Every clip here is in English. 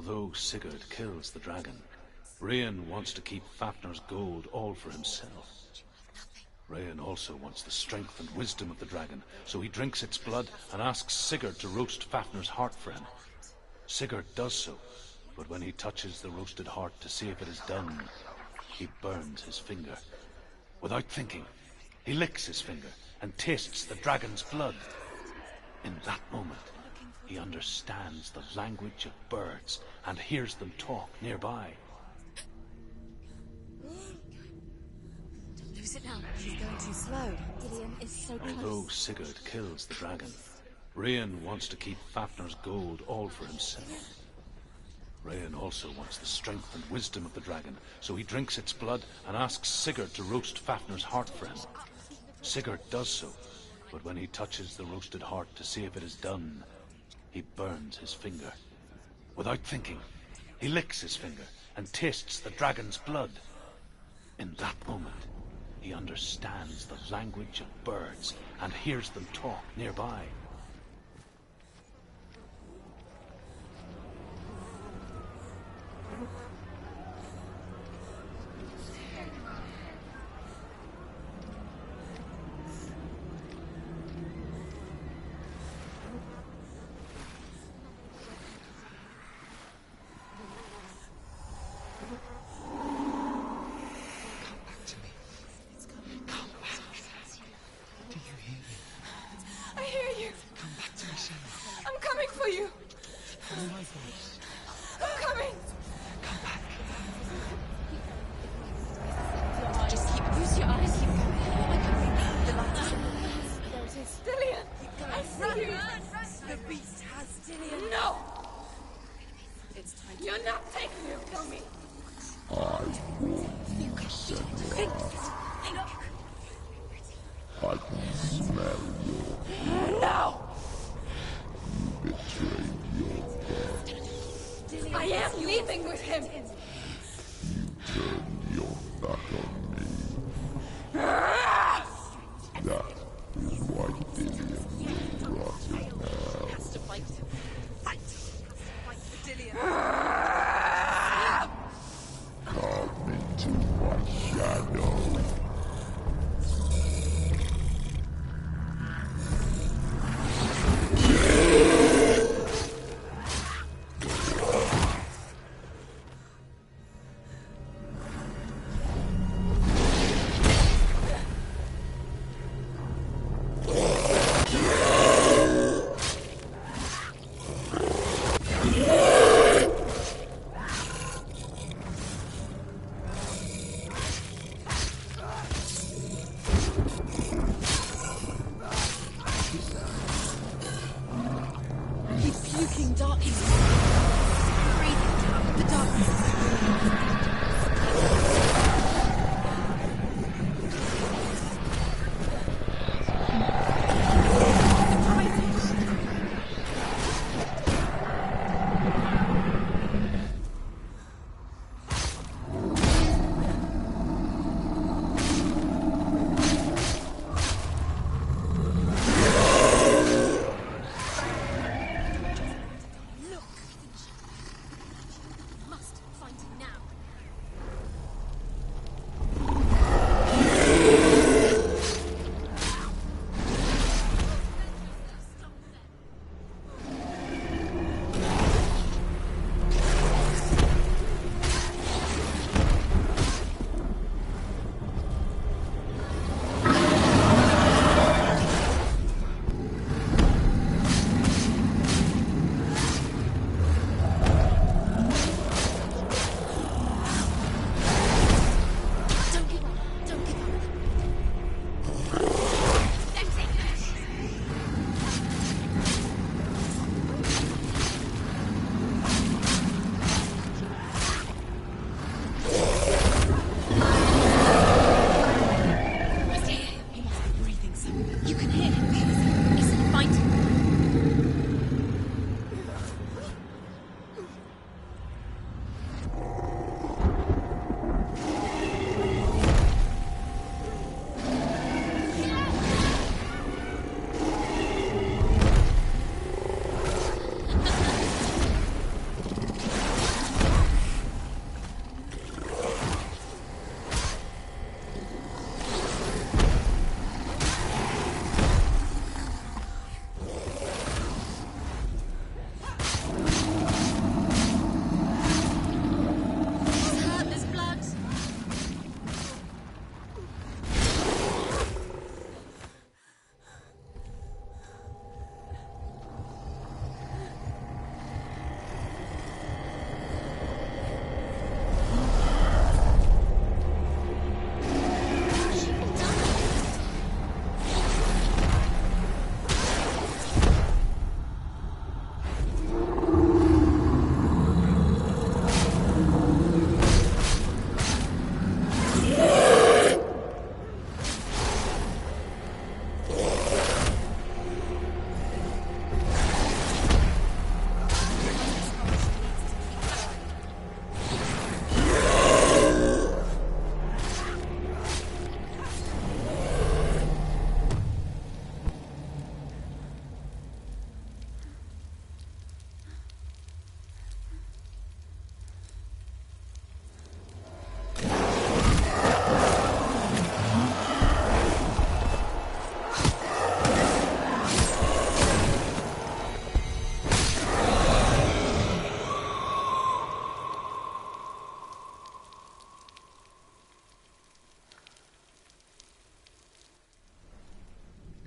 Although Sigurd kills the dragon, Rain wants to keep Fafnir's gold all for himself. Rain also wants the strength and wisdom of the dragon, so he drinks its blood and asks Sigurd to roast Fafnir's heart for him. Sigurd does so, but when he touches the roasted heart to see if it is done, he burns his finger. Without thinking, he licks his finger and tastes the dragon's blood. In that moment, he understands the language of birds and hears them talk nearby. Don't lose it now. She's going too slow. Dillion is so close. Although Sigurd kills the dragon, Rain wants to keep Fafnir's gold all for himself. Rain also wants the strength and wisdom of the dragon, so he drinks its blood and asks Sigurd to roast Fafnir's heart for him. Sigurd does so, but when he touches the roasted heart to see if it is done, he burns his finger. Without thinking, he licks his finger and tastes the dragon's blood. In that moment, he understands the language of birds and hears them talk nearby. Look!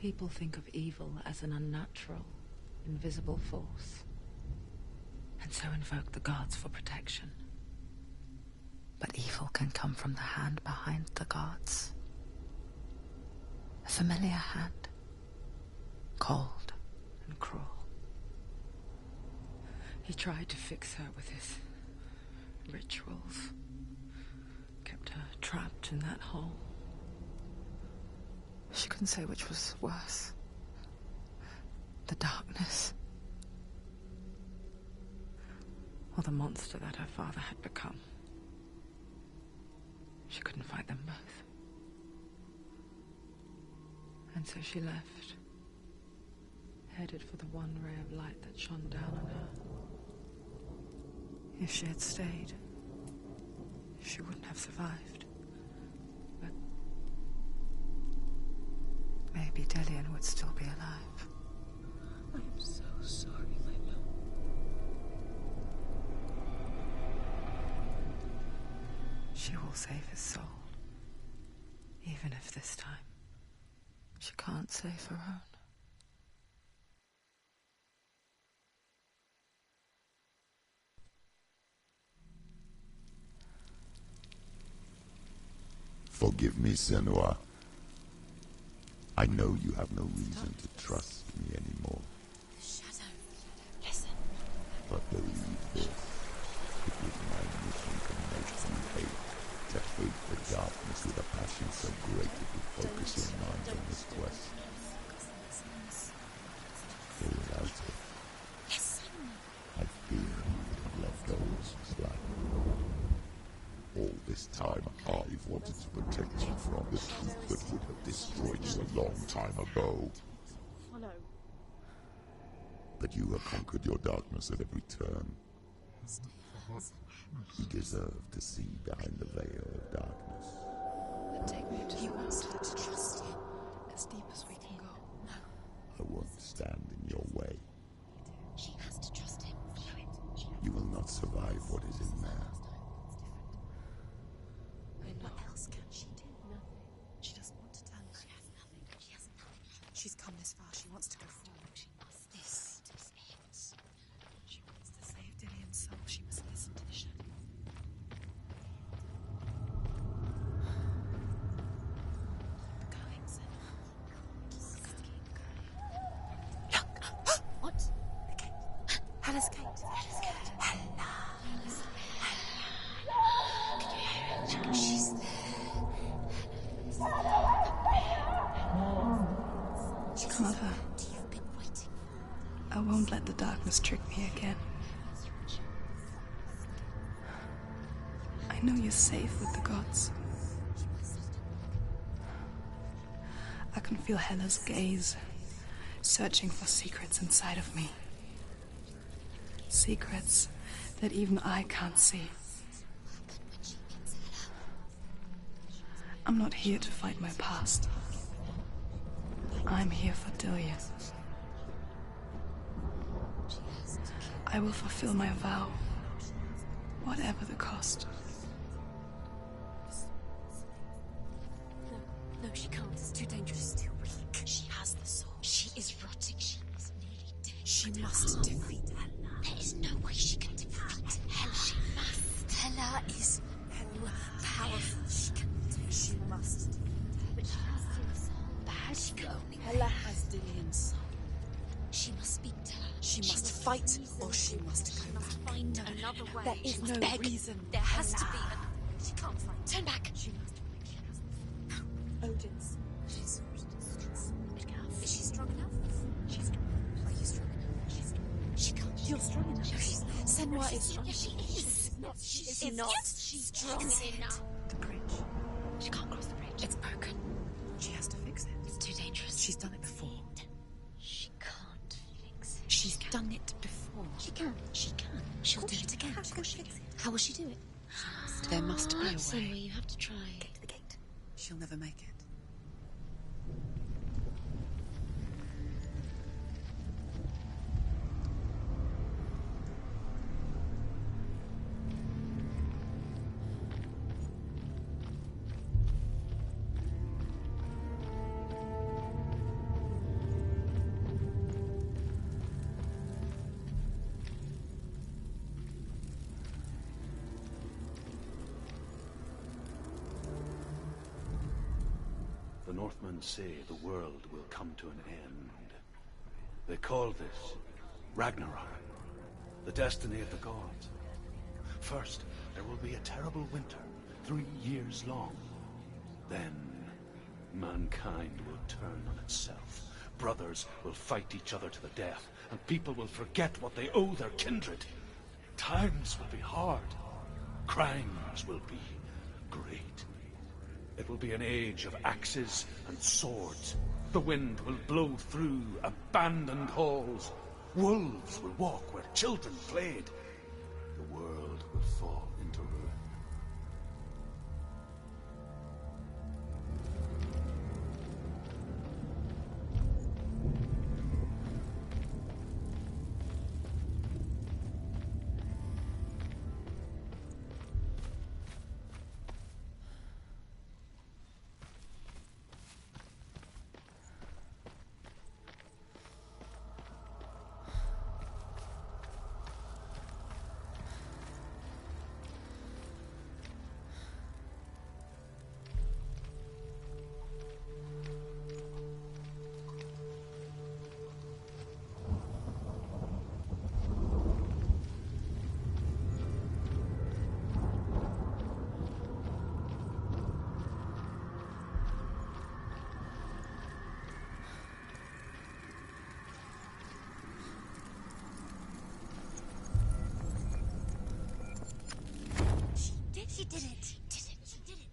People think of evil as an unnatural, invisible force, and so invoke the gods for protection. But evil can come from the hand behind the gods. A familiar hand, cold and cruel. He tried to fix her with his rituals, kept her trapped in that hole. She couldn't say which was worse. The darkness, or the monster that her father had become. She couldn't fight them both. And so she left, headed for the one ray of light that shone down on her. If she had stayed, she wouldn't have survived. But maybe Delian would still be alive. I am so sorry, my love. She will save his soul. Even if this time she can't save her own. Forgive me, Senua. I know you have no reason to trust me anymore. Shadow, listen. But believe this. It was my mission to make you hate. To hate the darkness with a passion so great it would focus your mind on this quest. So without it, Yes, I fear you have let go of some slack. All this time, I've wanted to protect you from the truth that would have destroyed you a long time ago. follow. But you have conquered your darkness at every turn. You deserve to see behind the veil of darkness. Then take me to He wants her to trust him. as deep as we can go. No, I won't stand in your way. she has to trust him. Follow it. You will not survive what is in there. What else can she do? Nothing. She doesn't want to turn back. She has nothing. She has nothing. She's come this far. She wants to go forward. She must. This is it. She wants to save Dilian's soul. She must listen to the shadow. Going, Zen. Look. What? The gate. Hella's gate. Hella's gate. Hella. Can you hear her? She's there. Mother, You've been waiting. I won't let the darkness trick me again. I know you're safe with the gods. I can feel Hella's gaze, searching for secrets inside of me. Secrets that even I can't see. I'm not here to fight my past. I'm here for Dilian. I will fulfill my vow, whatever the cost. No, she can't. It's too dangerous. Too weak. She has the sword. She is rotting. She is nearly dead. She must defeat Hella. There is no way she can defeat Hella. She must. Hella is powerful. She can. She must. But she has Dilian's soul. Bad. She can only. Hella has Dilian's soul. She must speak to her. She must fight, or she must go back. Find another way. There is no reason. There has to be. She can't fight. Turn back. She must. Odin's. She's strong. Is she strong enough? She's strong. Are you strong enough? She's strong. She can't. You're strong enough. No, she's not. Senua is strong. Yes, she is. She is not. She's strong enough. The bridge. She can't cross the bridge. It's broken. She has to fix it. It's too dangerous. She's done it before. She can't fix it. She's done it before. She can. She can. She'll do it again. How will she do it? There must be a way. Somewhere you have to try. Get to the gate. She'll never make it. Northmen say the world will come to an end. They call this Ragnarok, the destiny of the gods. First, there will be a terrible winter, 3 years long. Then, mankind will turn on itself. Brothers will fight each other to the death, and people will forget what they owe their kindred. Times will be hard. Crimes will be great. It will be an age of axes and swords. The wind will blow through abandoned halls. Wolves will walk where children played. The world will fall into ruin. She did it. She did it. She did it.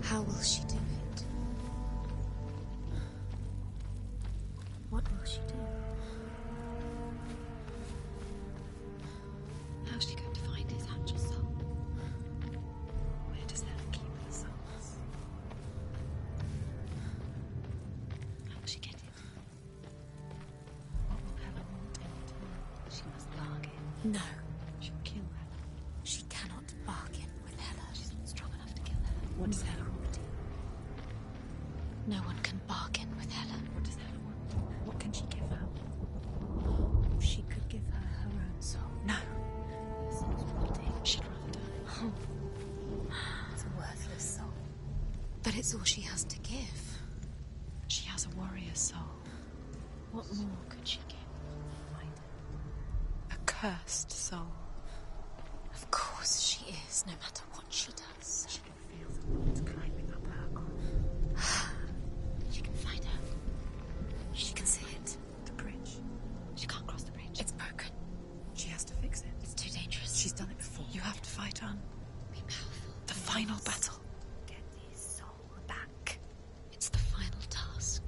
How will she do it? What will she do? How's she going to find his actual soul? Where does that keep the souls? How will she get it? No. She'll kill her. She cannot bargain with Hela. She's not strong enough to kill her. What does Hela want? No one can bargain with Hela. What does Hela want? What can she give her? She could give her her own soul. No. She'd rather die. Oh. It's a worthless soul. But it's all she has to give. She has a warrior soul. What more could she give? Find it. A cursed soul. Of course she is, no matter what she does. She can feel the weeds climbing up her arm. She can find her. She can see it. The bridge. She can't cross the bridge. It's broken. She has to fix it. It's too dangerous. She's done it before. You have to fight on. Be powerful. The final battle. Get his soul back. It's the final task.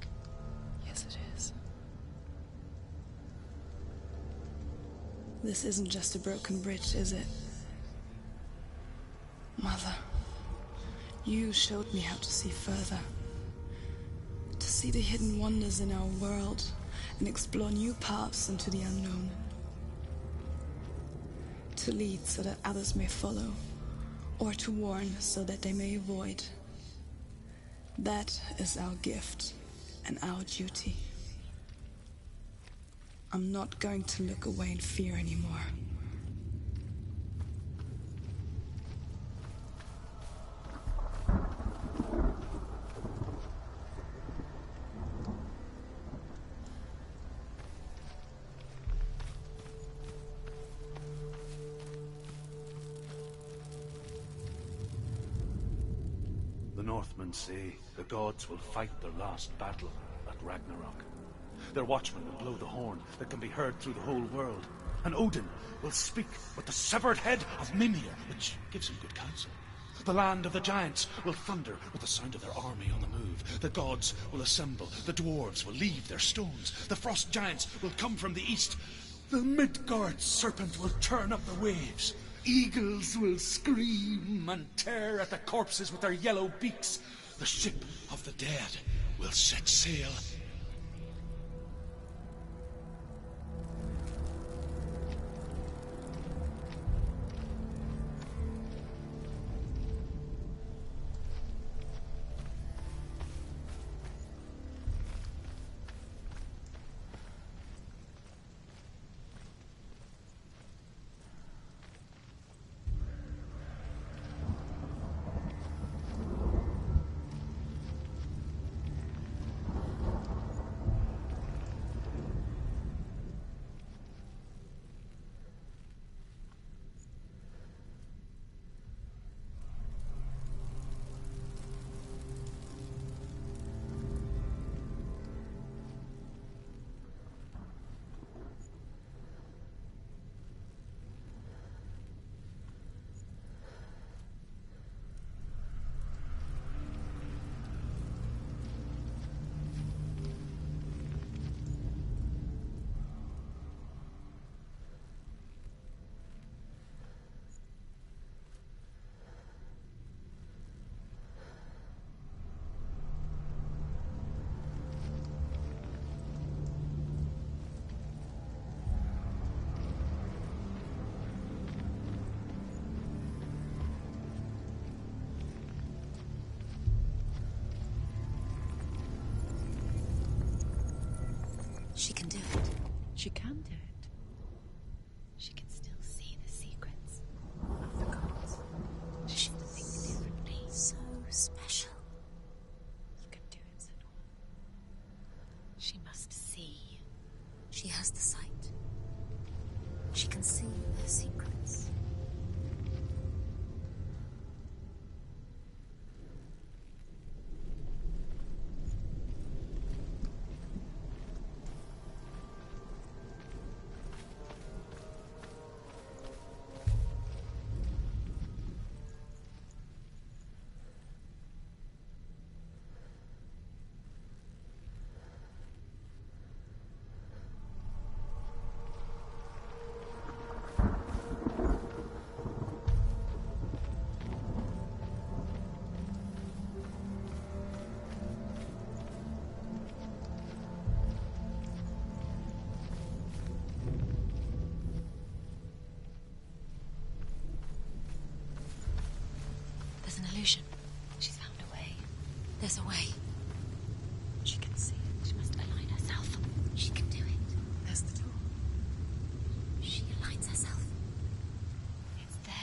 Yes, it is. This isn't just a broken bridge, is it? Mother, you showed me how to see further. To see the hidden wonders in our world and explore new paths into the unknown. To lead so that others may follow, or to warn so that they may avoid. That is our gift and our duty. I'm not going to look away in fear anymore. The Northmen say the gods will fight their last battle at Ragnarok. Their watchmen will blow the horn that can be heard through the whole world. And Odin will speak with the severed head of Mimir, which gives him good counsel. The land of the giants will thunder with the sound of their army on the move. The gods will assemble. The dwarves will leave their stones. The frost giants will come from the east. The Midgard serpent will turn up the waves. Eagles will scream and tear at the corpses with their yellow beaks. The ship of the dead will set sail. She can do it. She can do it. She can still see the secrets of the gods. She can think differently. So special. You can do it, Senua. She must see. She has the sight. She can see their secrets. illusion. She's found a way. There's a way. She can see it. She must align herself. She can do it. There's the door. She aligns herself. It's there.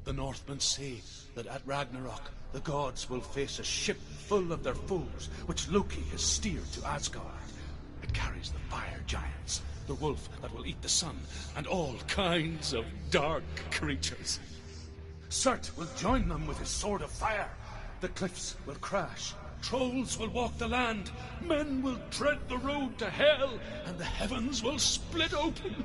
The Northmen say that at Ragnarok, the gods will face a ship full of their foes, which Loki has steered to Asgard. It carries the fire giants, the wolf that will eat the sun, and all kinds of dark creatures. Surt will join them with his sword of fire. The cliffs will crash, trolls will walk the land, men will tread the road to hell, and the heavens will split open.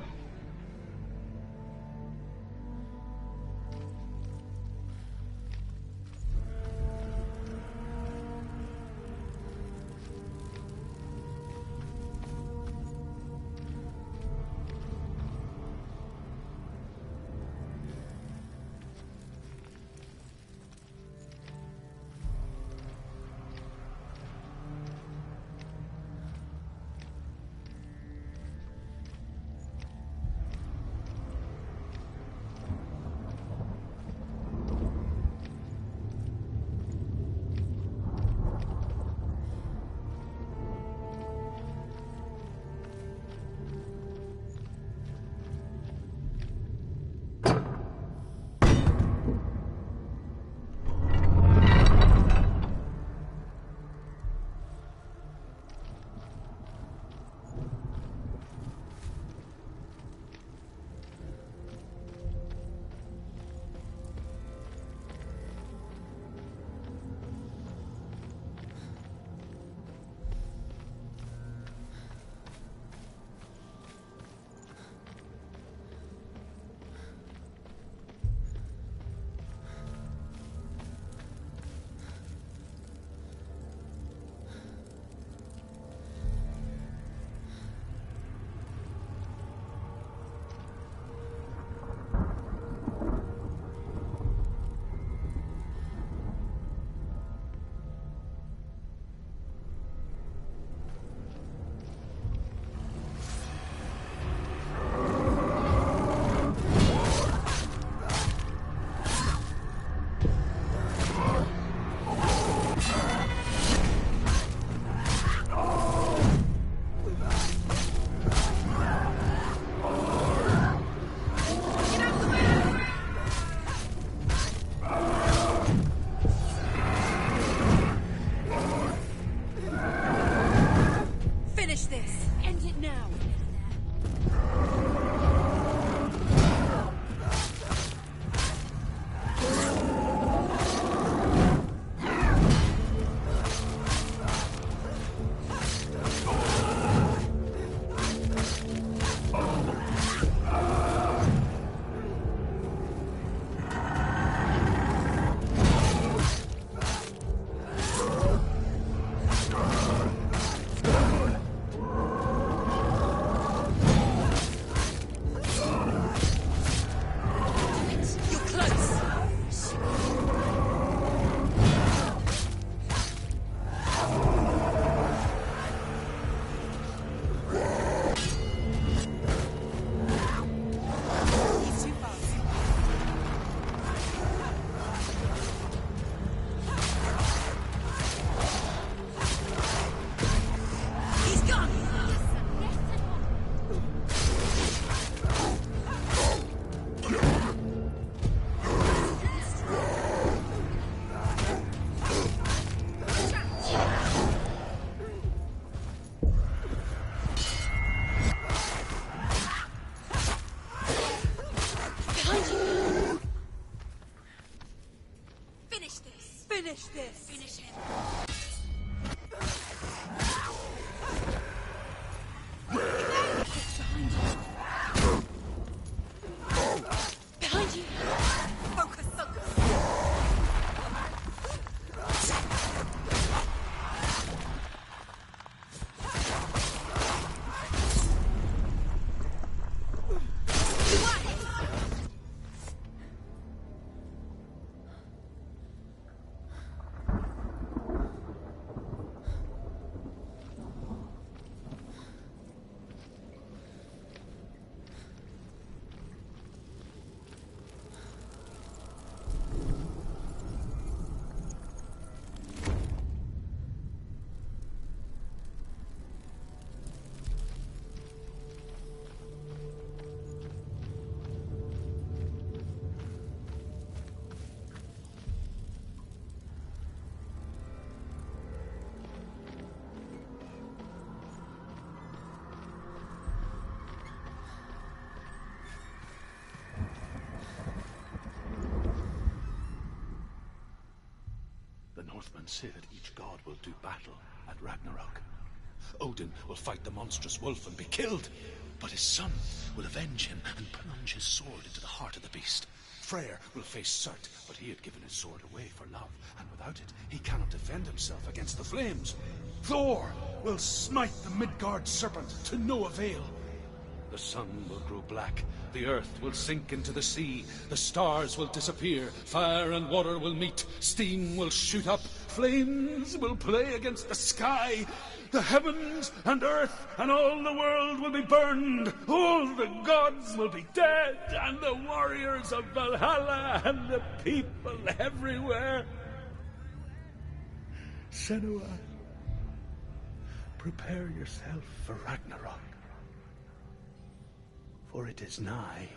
Finish this! Finish him! Behind you! Focus, focus! Northmen say that each god will do battle at Ragnarok. Odin will fight the monstrous wolf and be killed, but his son will avenge him and plunge his sword into the heart of the beast. Freyr will face Surt, but he had given his sword away for love, and without it, he cannot defend himself against the flames. Thor will smite the Midgard serpent to no avail. The sun will grow black, the earth will sink into the sea, the stars will disappear, fire and water will meet, steam will shoot up, flames will play against the sky, the heavens and earth and all the world will be burned, all the gods will be dead, and the warriors of Valhalla and the people everywhere. Senua, prepare yourself for Ragnarok, for it is nigh.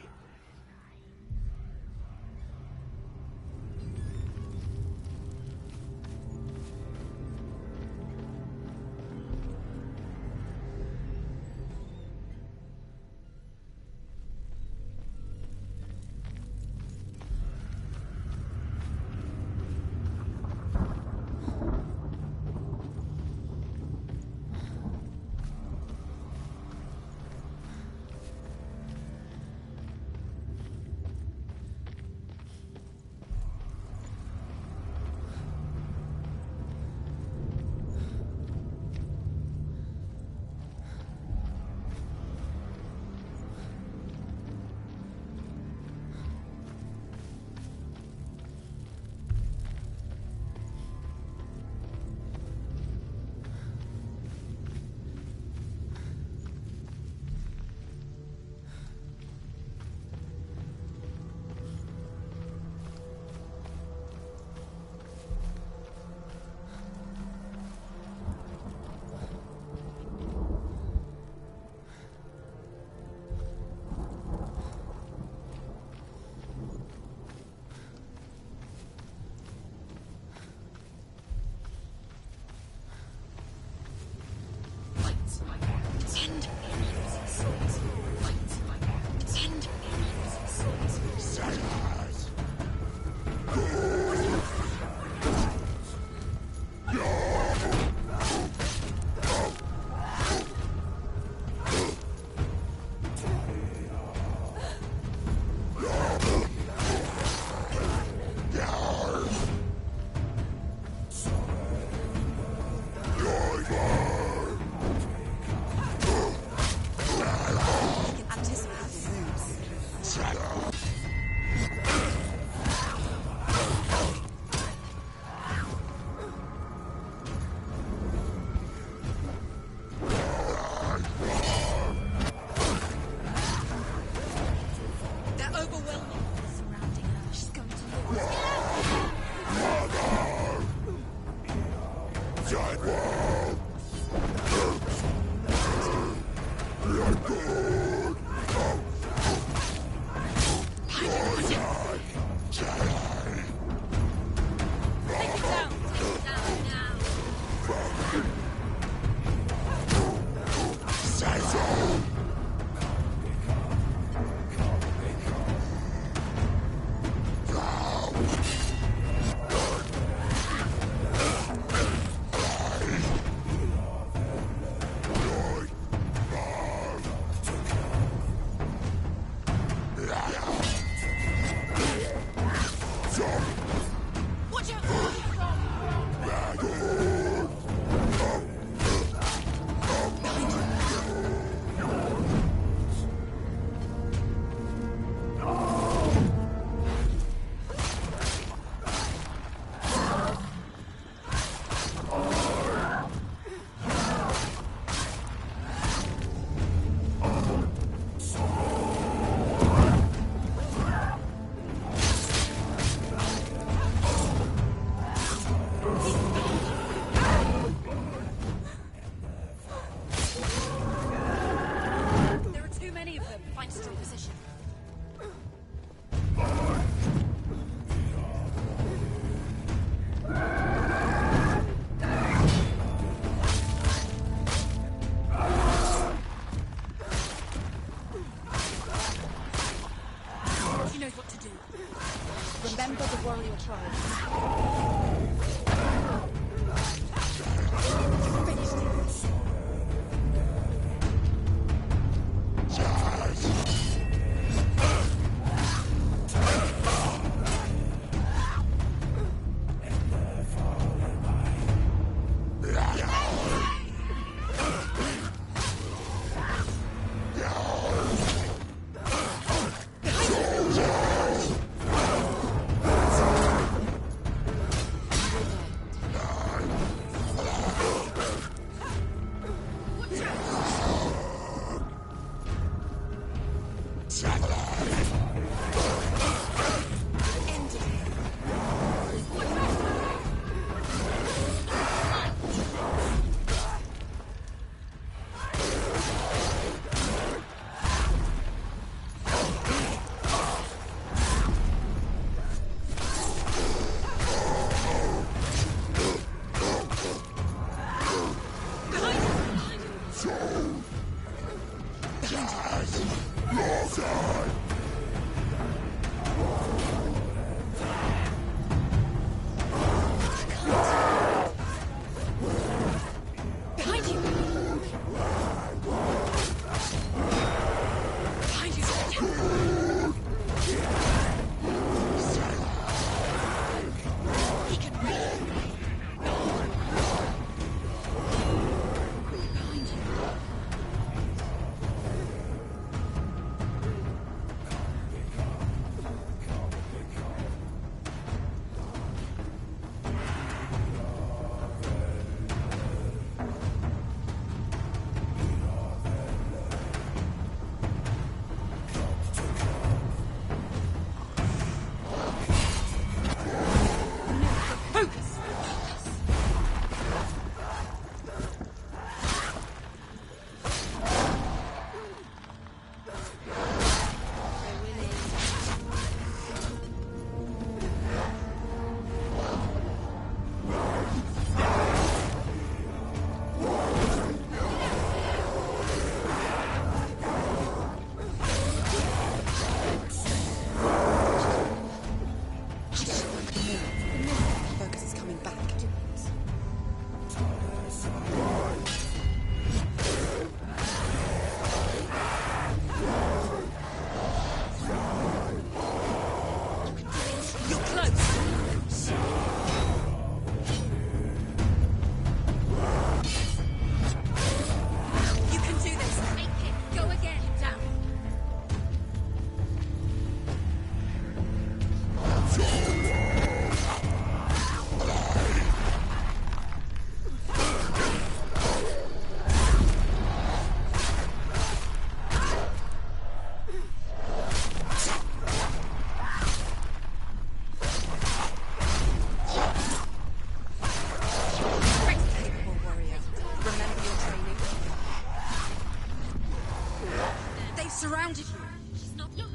surrounded you. She's not behind.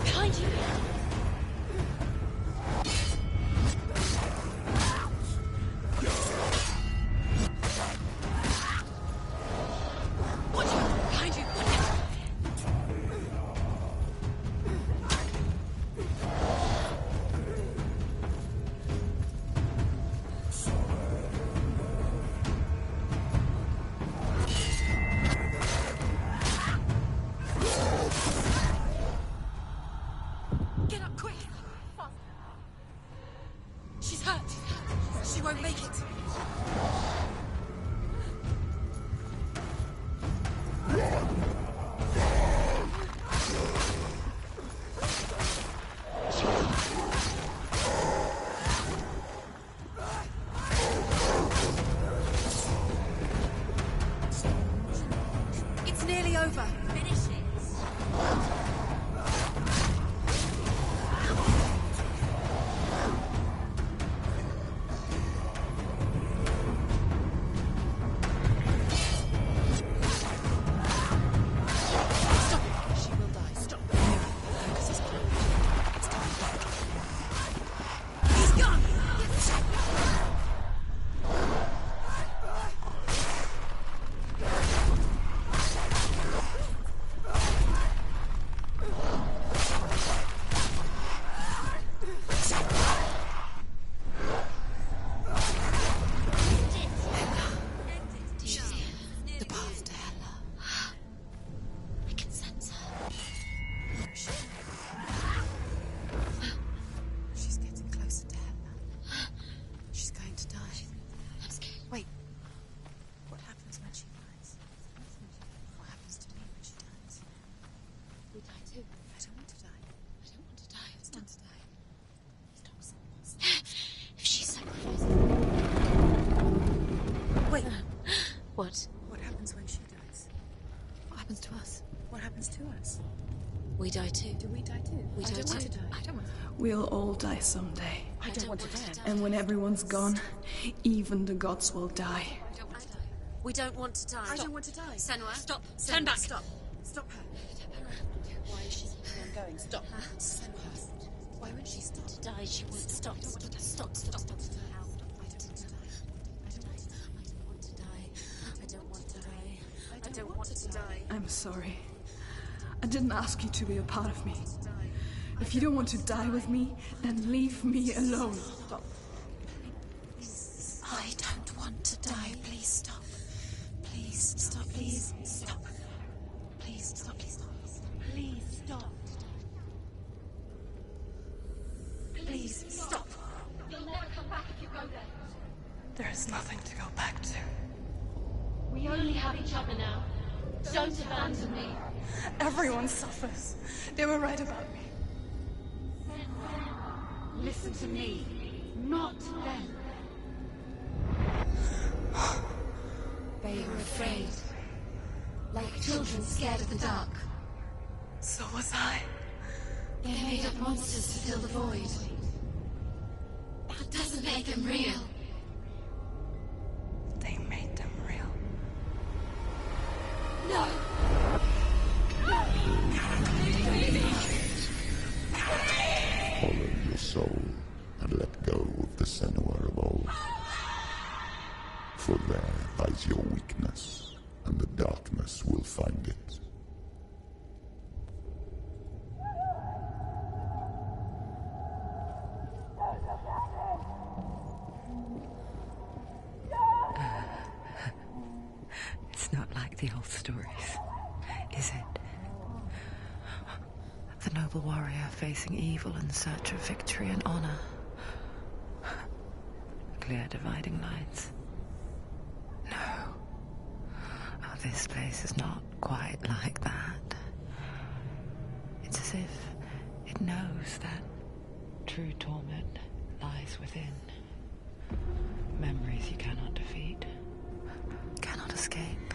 Behind you. Watch out! Behind you. Watch out. Get up quick! She's hurt. She won't make it. It's nearly over. Finish it. die too. Do we die too? We die too. I don't want to. We'll all die someday. I don't want to die. And when everyone's gone, even the gods will die. We don't want to die. I don't want to die. Senua, Stop. Senua, Turn back. Stop. Stop her. Why is she keeping on going? Stop. Senua. Why won't she stop to die? She won't stop. Stop. I don't want to die. I don't want to die. I don't want to die. I'm sorry. I didn't ask you to be a part of me. If you don't want to die with me, then leave me alone. Stop. I don't want to die. Please stop. Please stop. Please stop. Please stop. Please stop. Please stop. Please stop. You'll never come back if you go there. There is nothing to go back to. We only have each other now. Don't abandon me. Everyone suffers. They were right about me. Listen to me, not them. They were afraid. Like children scared of the dark. So was I. They made up monsters to fill the void. That doesn't make them real. They made them real. No! Follow your soul and let go of the Senua of old. For there lies your weakness, and the darkness will find it. It's not like the old stories, is it? The noble warrior facing evil in search of victory and honor. Clear dividing lines. No. Oh, this place is not quite like that. It's as if it knows that true torment lies within. Memories you cannot defeat, cannot escape.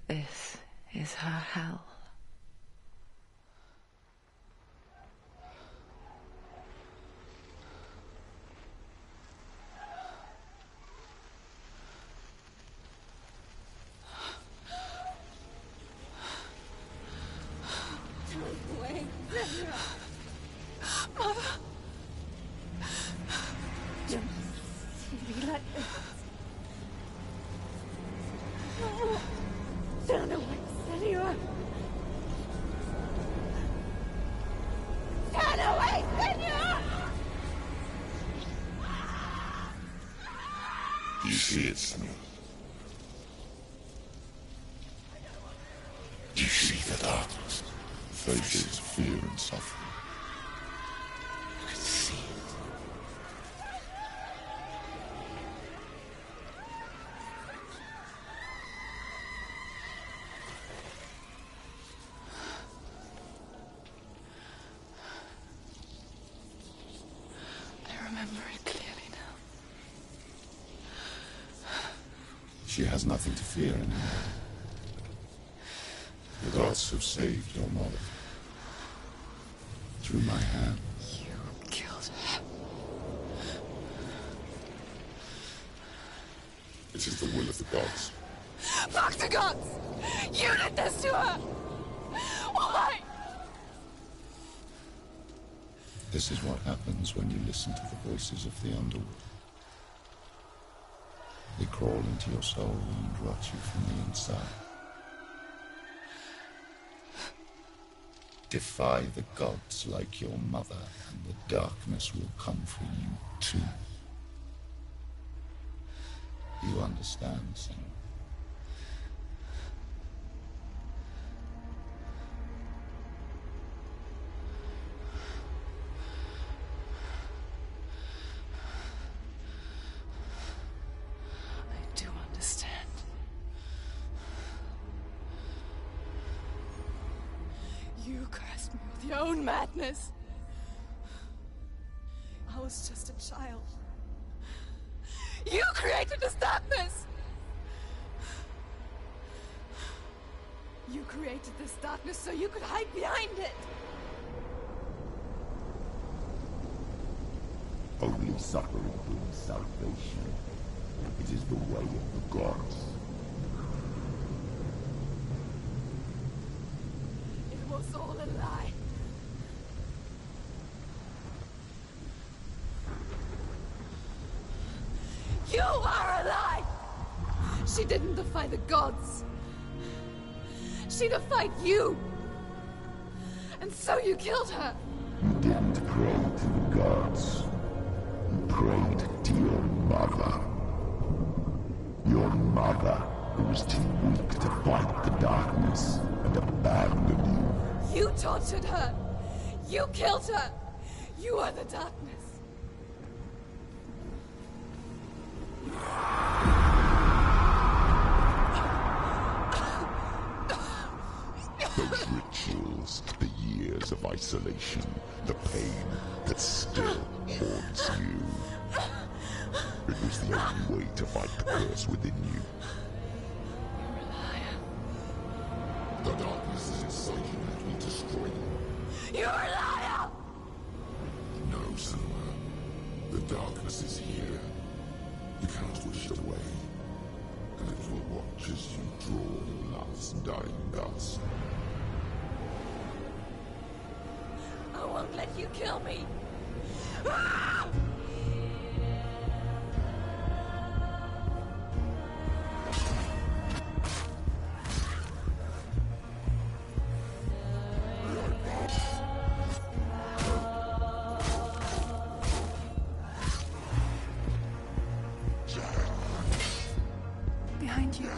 This is her hell. You see it, Senua? You see the darkness, faces fear and suffering. You can see it. I remember it clearly now. She has nothing to fear anymore. The gods have saved your mother. Through my hand. You killed her. It is the will of the gods. Fuck the gods! You did this to her! Why? This is what happens when you listen to the voices of the underworld. They crawl into your soul and rot you from the inside. Defy the gods like your mother, and the darkness will come for you too. You understand, Senua? I do understand. You cursed me with your own madness. I was just a child. You created this darkness! You created this darkness so you could hide behind it! Only suffering brings salvation. It is the way of the gods. It was all a lie. You are a lie! She didn't defy the gods. She defied you! And so you killed her! You didn't pray to the gods. You prayed to your mother. Your mother, who was too weak to fight the darkness and abandoned you. You tortured her! You killed her! You are the darkness! Those rituals, the years of isolation, the pain that still haunts you. It was the only way to fight the curse within you. You're a liar. The darkness is inciting that will destroy you. You're a liar! No, Senua. The darkness is here. You cannot wish it away. And it will watch as you draw the last dying gasp. I won't let you kill me! Ah! Behind you.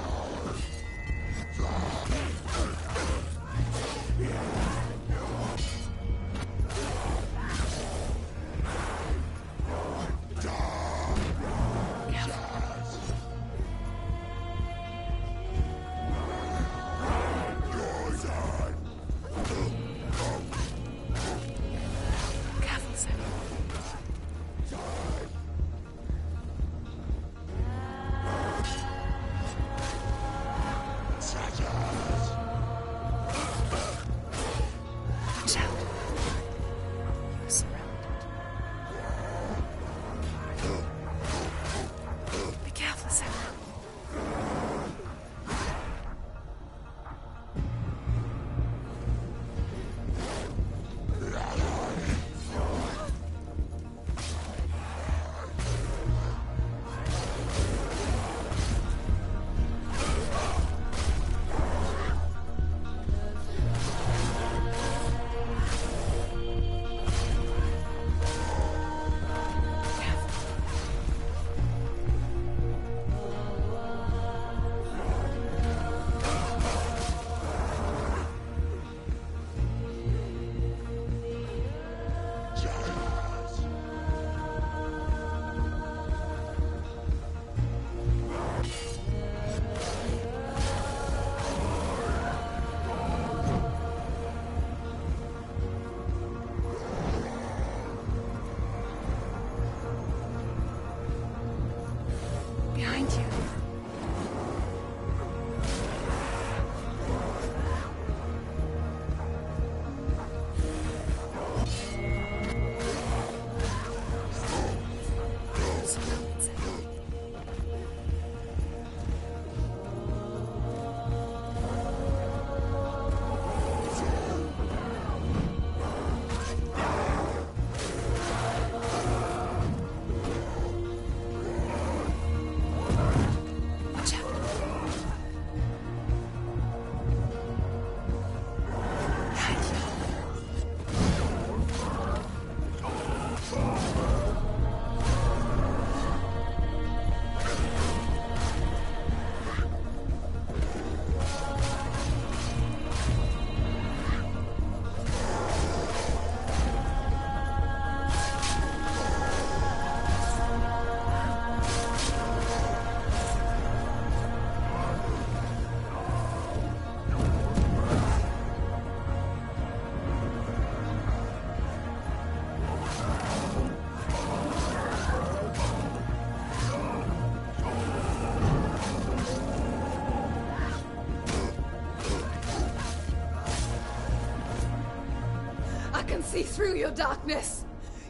can see through your darkness.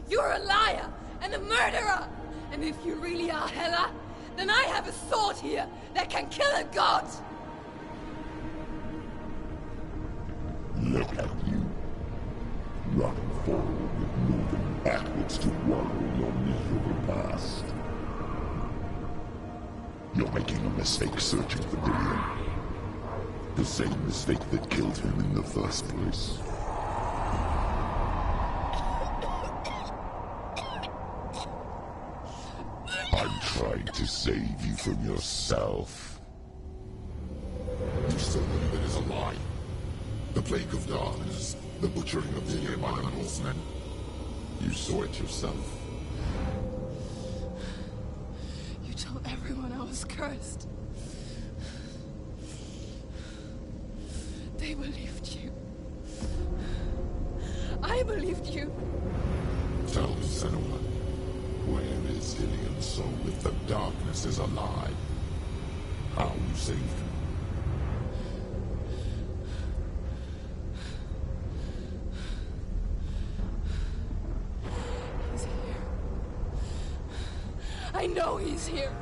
You're a liar and a murderer. And if you really are Hela, then I have a sword here that can kill a god. Look at you. Running forward with moving backwards to wallow your miserable past. You're making a mistake searching for Dillion. The same mistake that killed him in the first place. I'm trying to save you from yourself. You still believe it is a lie? The plague of darkness, the butchering of Dillion by the Northmen. You saw it yourself. You told everyone I was cursed. They believed you. I believed you. Tell me, Senua, where is Dillion's soul if the darkness is alive? How you saved him? He's here. I know he's here.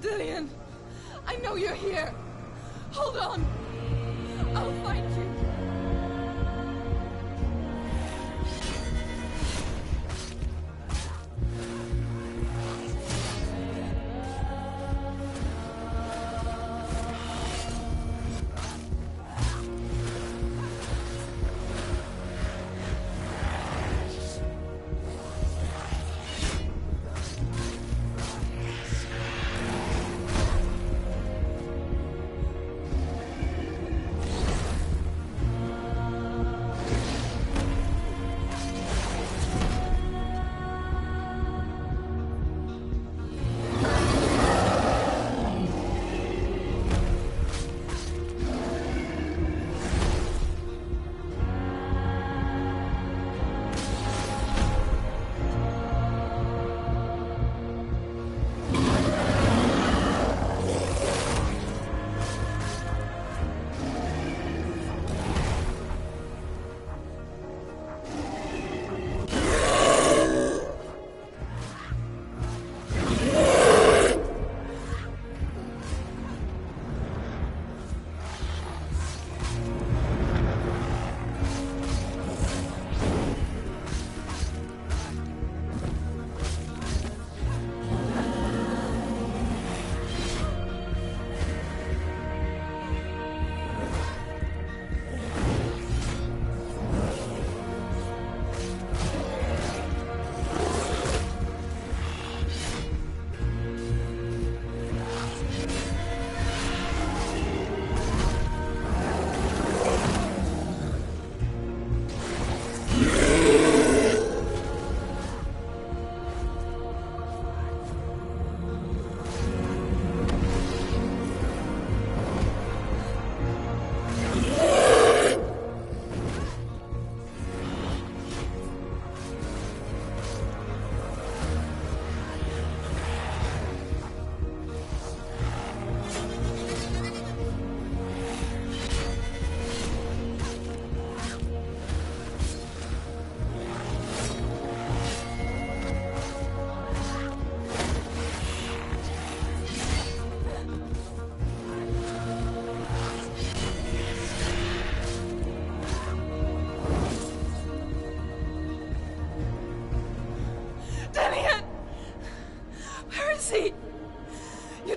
Dillion, I know you're here. Hold on. I'll find you.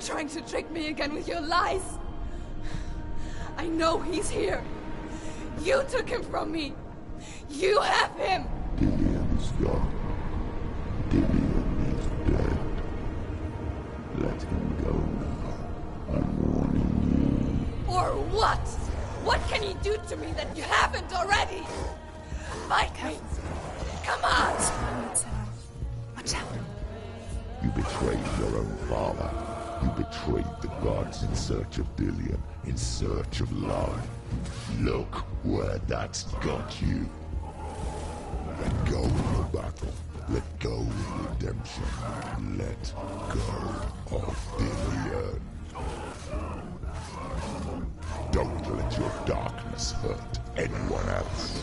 Trying to trick me again with your lies. I know he's here. You took him from me. You have him. Dillion is gone. Dillion is dead. Let him go now. I'm warning you. Or what? What can he do to me that you haven't already? Fight me. Come on. Watch out. You betrayed your own father. You betrayed the gods in search of Dillion, in search of love. Look where that's got you. Let go of your battle. Let go of redemption. Let go of Dillion. Don't let your darkness hurt anyone else.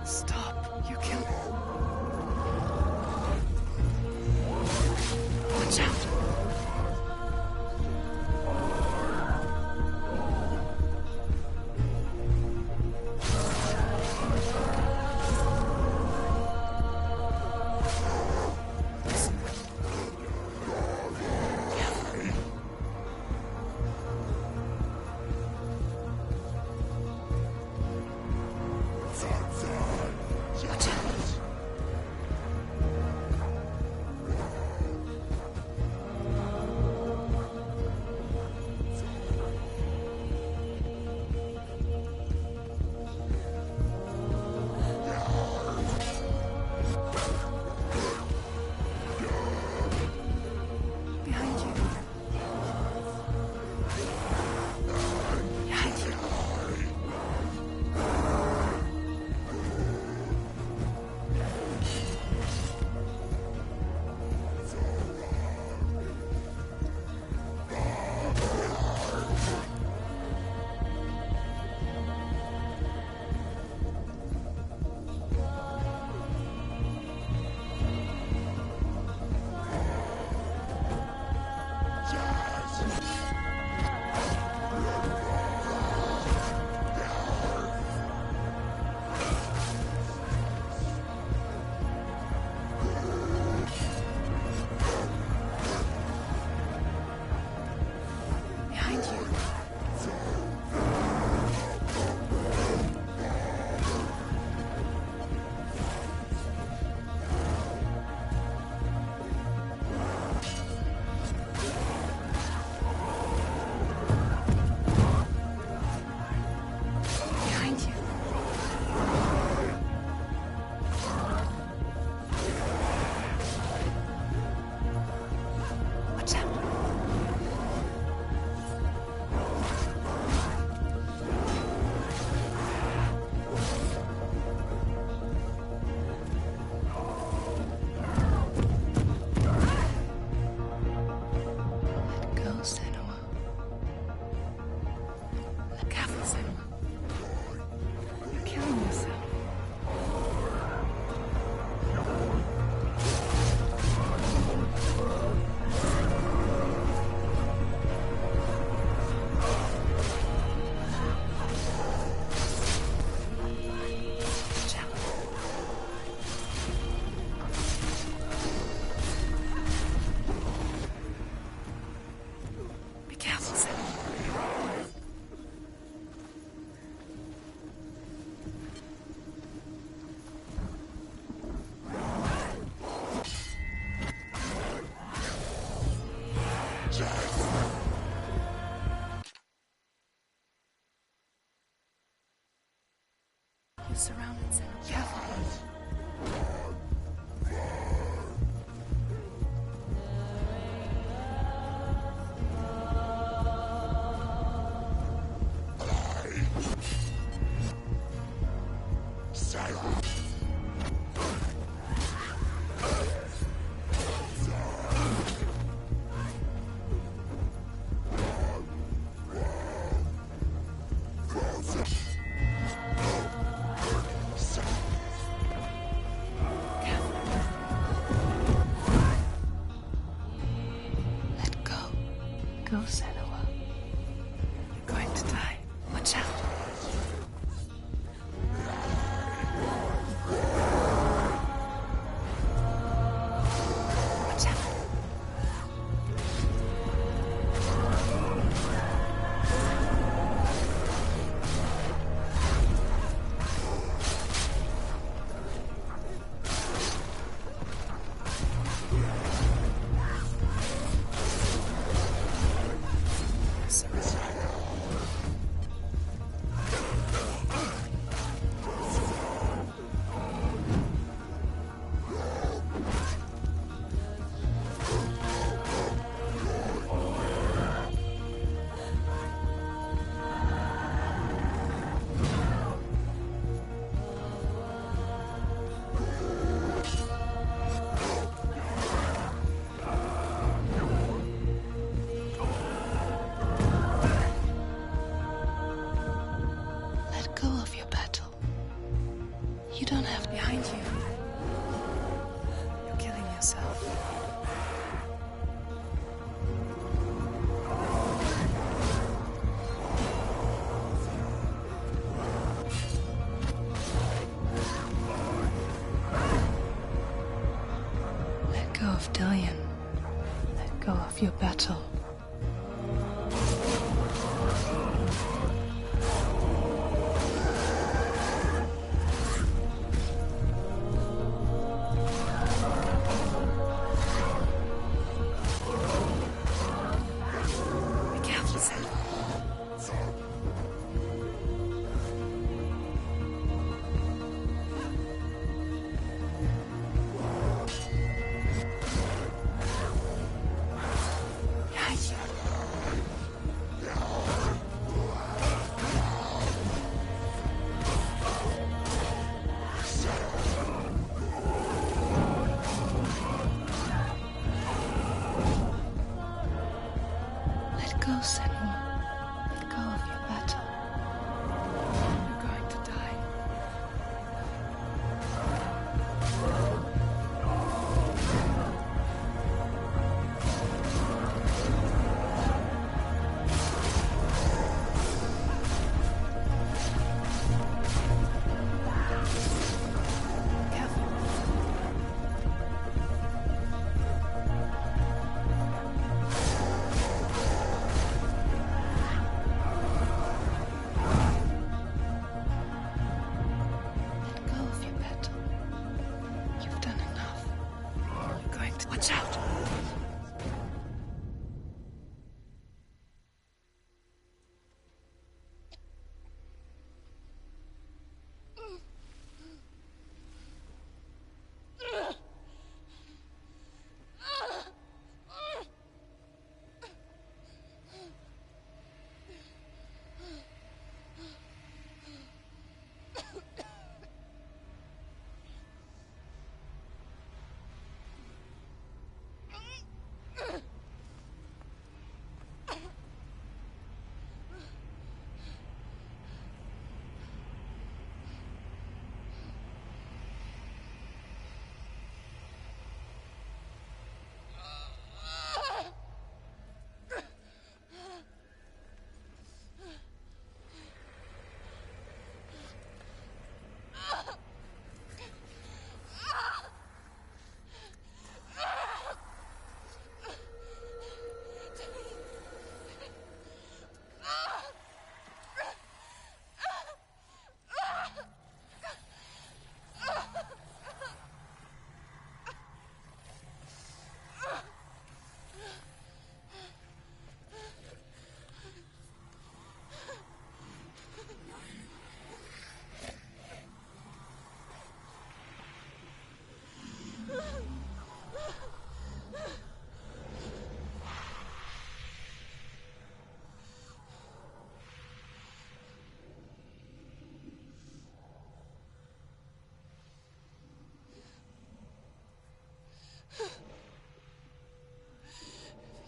Stop. You killed me. Watch out. You're surrounded, Senua. Careful. Senua. Let go of your battle. You're going to die. Careful. Let go of your battle. You've done enough. You're going to watch out.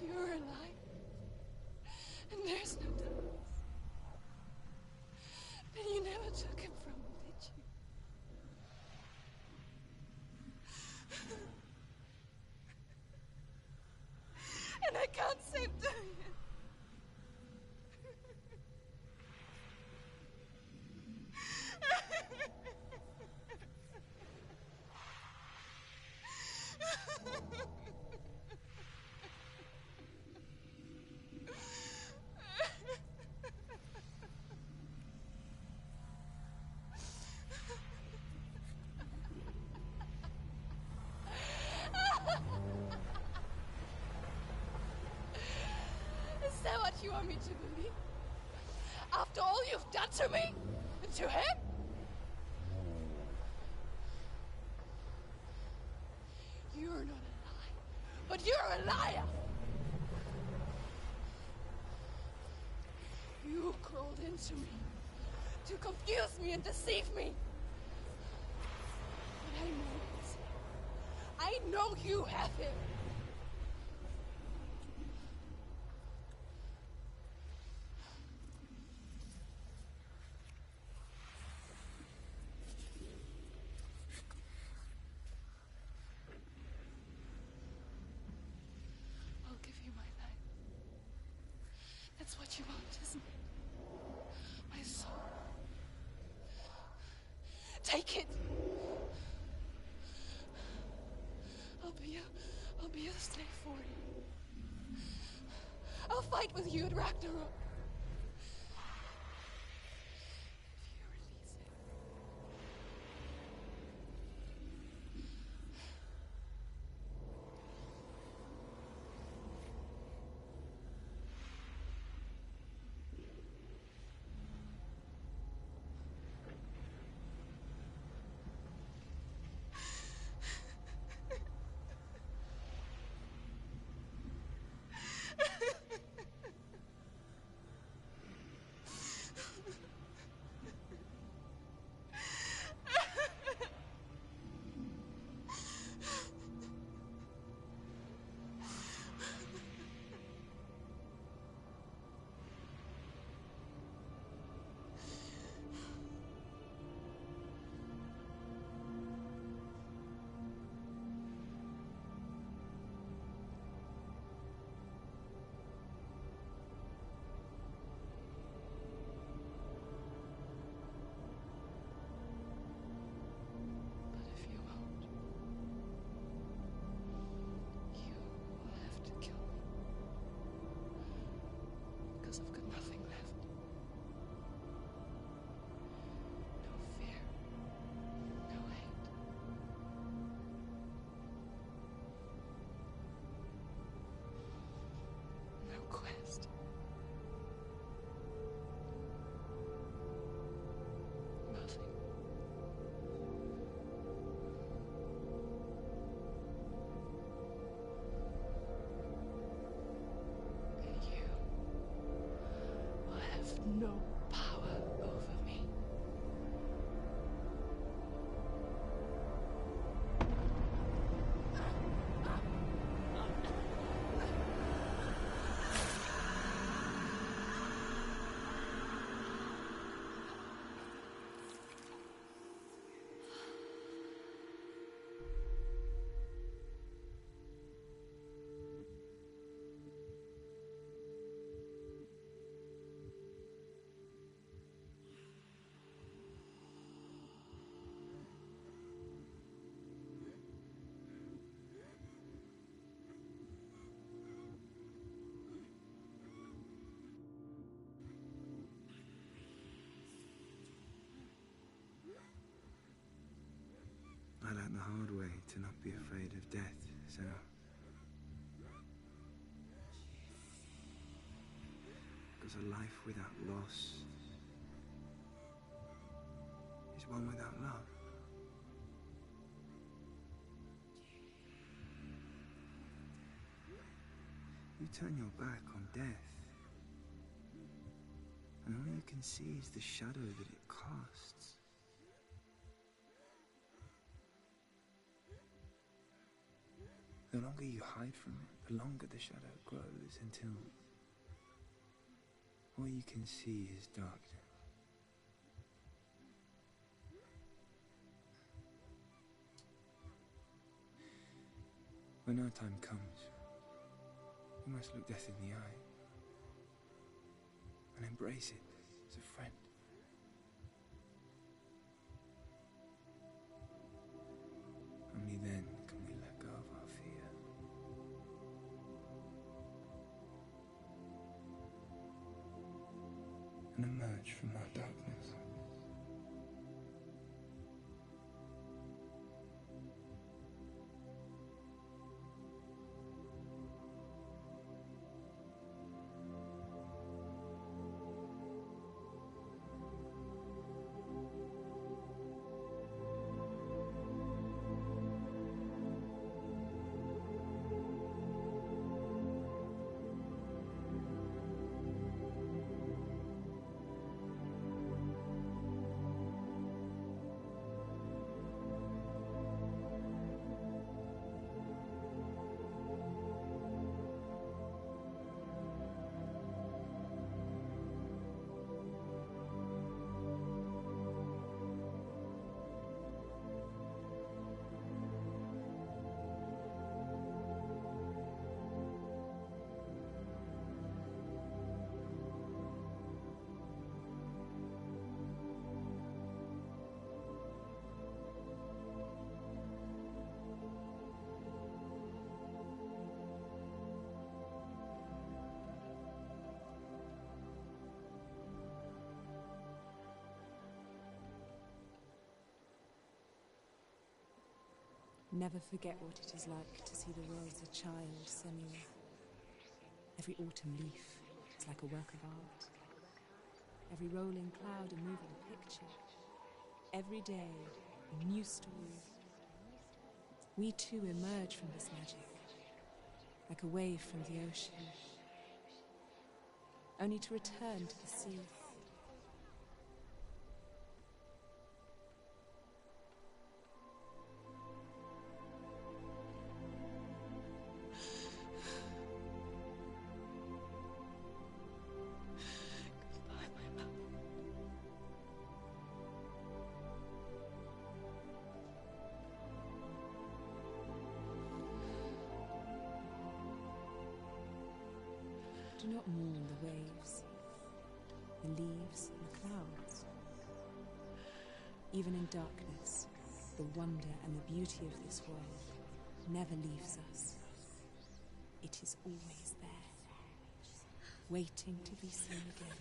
You're alive. And there's no doubt. Then you never took him from me, did you? And I can't save doing it. Is that what you want me to believe? After all you've done to me? And to him? You're not a liar, but you're a liar! You crawled into me to confuse me and deceive me. But I know it. I know you have him. I'll give you my life. That's what you want, isn't it? My soul. Take it. I'll be a slave for you. I'll fight with you at Ragnarok. If you release it. quest. Nothing. You will have no power over me. I learned the hard way to not be afraid of death, Senua. Because a life without loss is one without love. You turn your back on death, and all you can see is the shadow that it casts. The longer you hide from it, the longer the shadow grows until all you can see is darkness. When our time comes, we must look death in the eye and embrace it as a friend. Only then can we let go of our fear. And emerge from our darkness. Never forget what it is like to see the world as a child, Senua. Every autumn leaf is like a work of art. Every rolling cloud a moving picture. Every day, a new story. We too emerge from this magic, like a wave from the ocean, only to return to the sea. Do not mourn the waves, the leaves and the clouds. Even in darkness, the wonder and the beauty of this world never leaves us. It is always there, waiting to be seen again.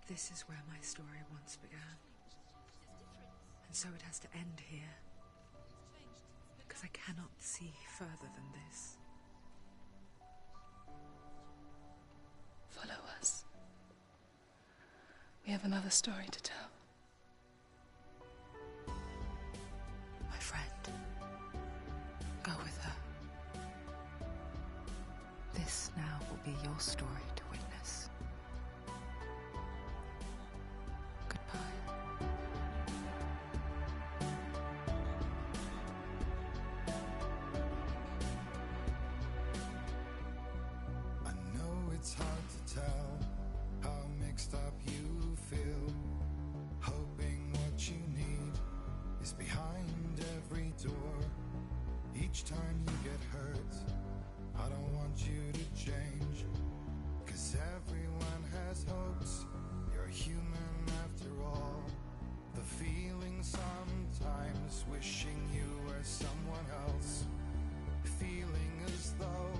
This is where my story once began. And so it has to end here. Because I cannot see further than this. Follow us. We have another story to tell. My friend, go with her. This now will be your story to witness. Goodbye. I know it's hard to tell how mixed up you feel, hoping what you need is behind every door. Each time you get hurt, I don't want you to change, 'cause everyone has hopes. You're human after all. The feeling sometimes wishing you were someone else, feeling as though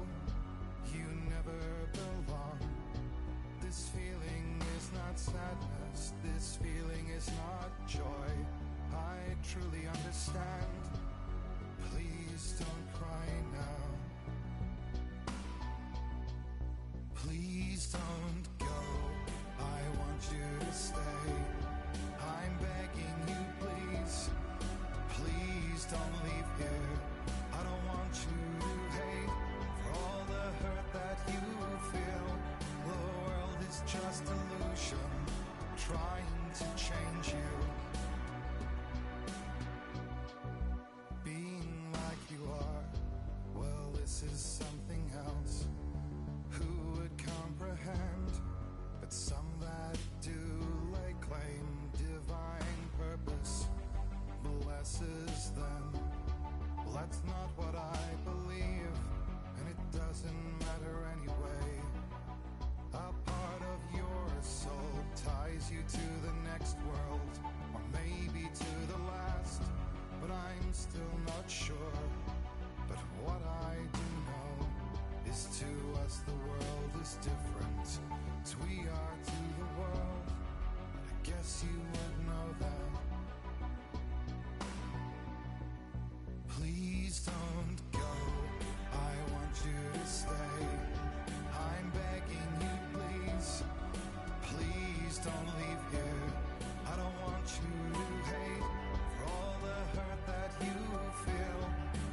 you never belong. This feeling is not sadness, this feeling is not joy. I truly understand. Please don't cry now. Please don't go. I want you to stay. I'm begging you, please. Please don't leave here. I don't want you to hate for all the hurt that you feel. The world is just illusion, trying to change you. Being like you are, well, this is something else. Who would comprehend? But some that do lay claim divine purpose blesses them. Well, that's not what I believe, and it doesn't matter anyway. A part of your soul ties you to the next world, or maybe to the last, but I'm still not sure. But what I do know is to us the world is different as we are to the world. I guess you would know that. Please don't go. I want you to stay. I'm begging you, please. Please don't leave here. I don't want you to hate for all the hurt that you feel.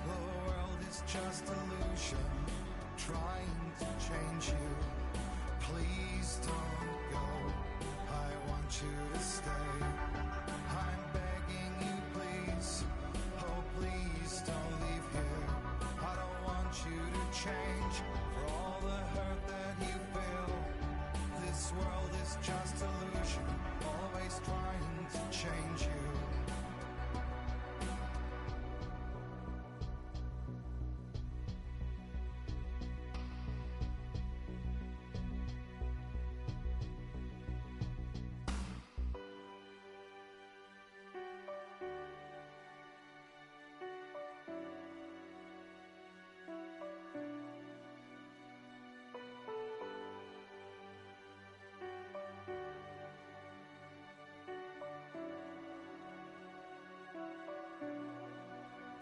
The world is just illusion, trying to change you. Please don't go. I want you to stay. I'm begging you, please. Oh, please don't leave here. I don't want you to change for all the hurt that you feel. This world is just illusion, always trying to change you.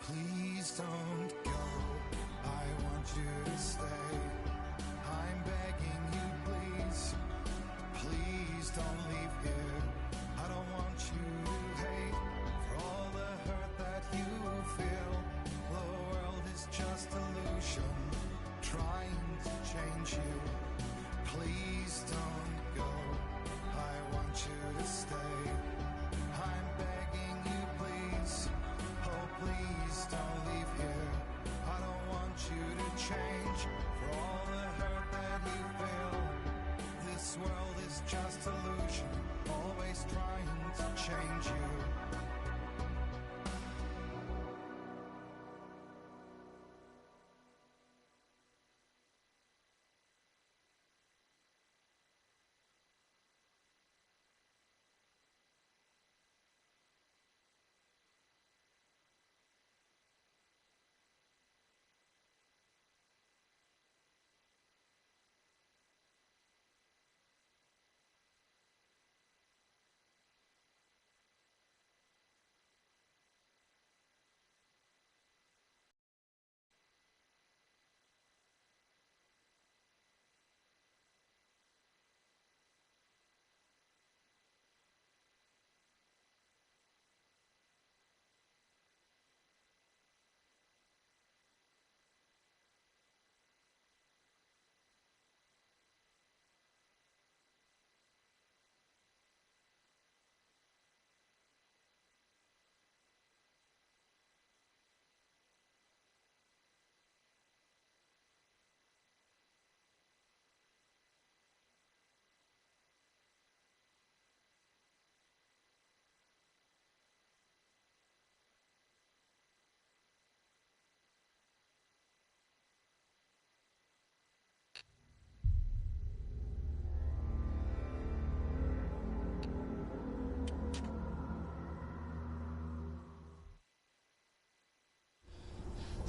Please don't go. I want you to stay. I'm begging you, please. Please don't leave here. I don't want you to hate for all the hurt that you feel. The world is just illusion, trying to change you. Please don't go. I want you to stay. I'm begging you, please. Oh, please don't leave here. I don't want you to change for all the hurt that you feel. This world is just illusion, always trying to change you.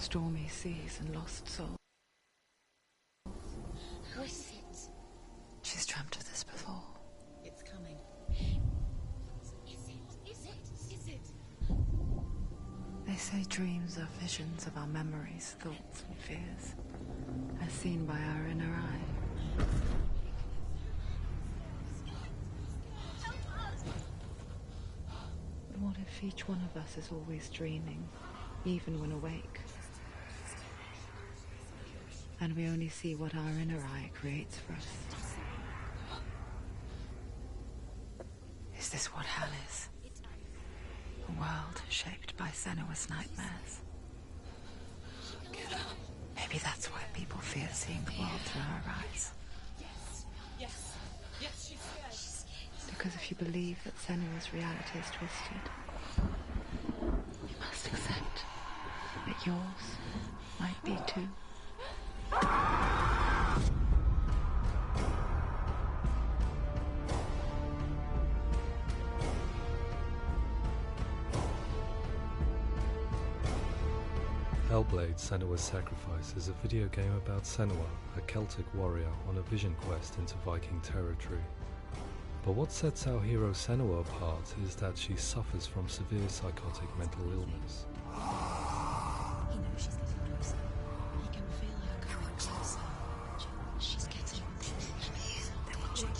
stormy seas and lost souls. Who is it? She's dreamt of this before. It's coming. Is it? They say dreams are visions of our memories, thoughts and fears, as seen by our inner eye. But what if each one of us is always dreaming, even when awake? And we only see what our inner eye creates for us. Is this what hell is? A world shaped by Senua's nightmares. Maybe that's why people fear seeing the world through her eyes. Yes, she's scared. Because if you believe that Senua's reality is twisted, you must accept that yours might be too. Hellblade: Senua's Sacrifice is a video game about Senua, a Celtic warrior on a vision quest into Viking territory. But what sets our hero Senua apart is that she suffers from severe psychotic mental illness. He knows she's getting closer. He can feel her coming closer. She's getting closer. They're watching.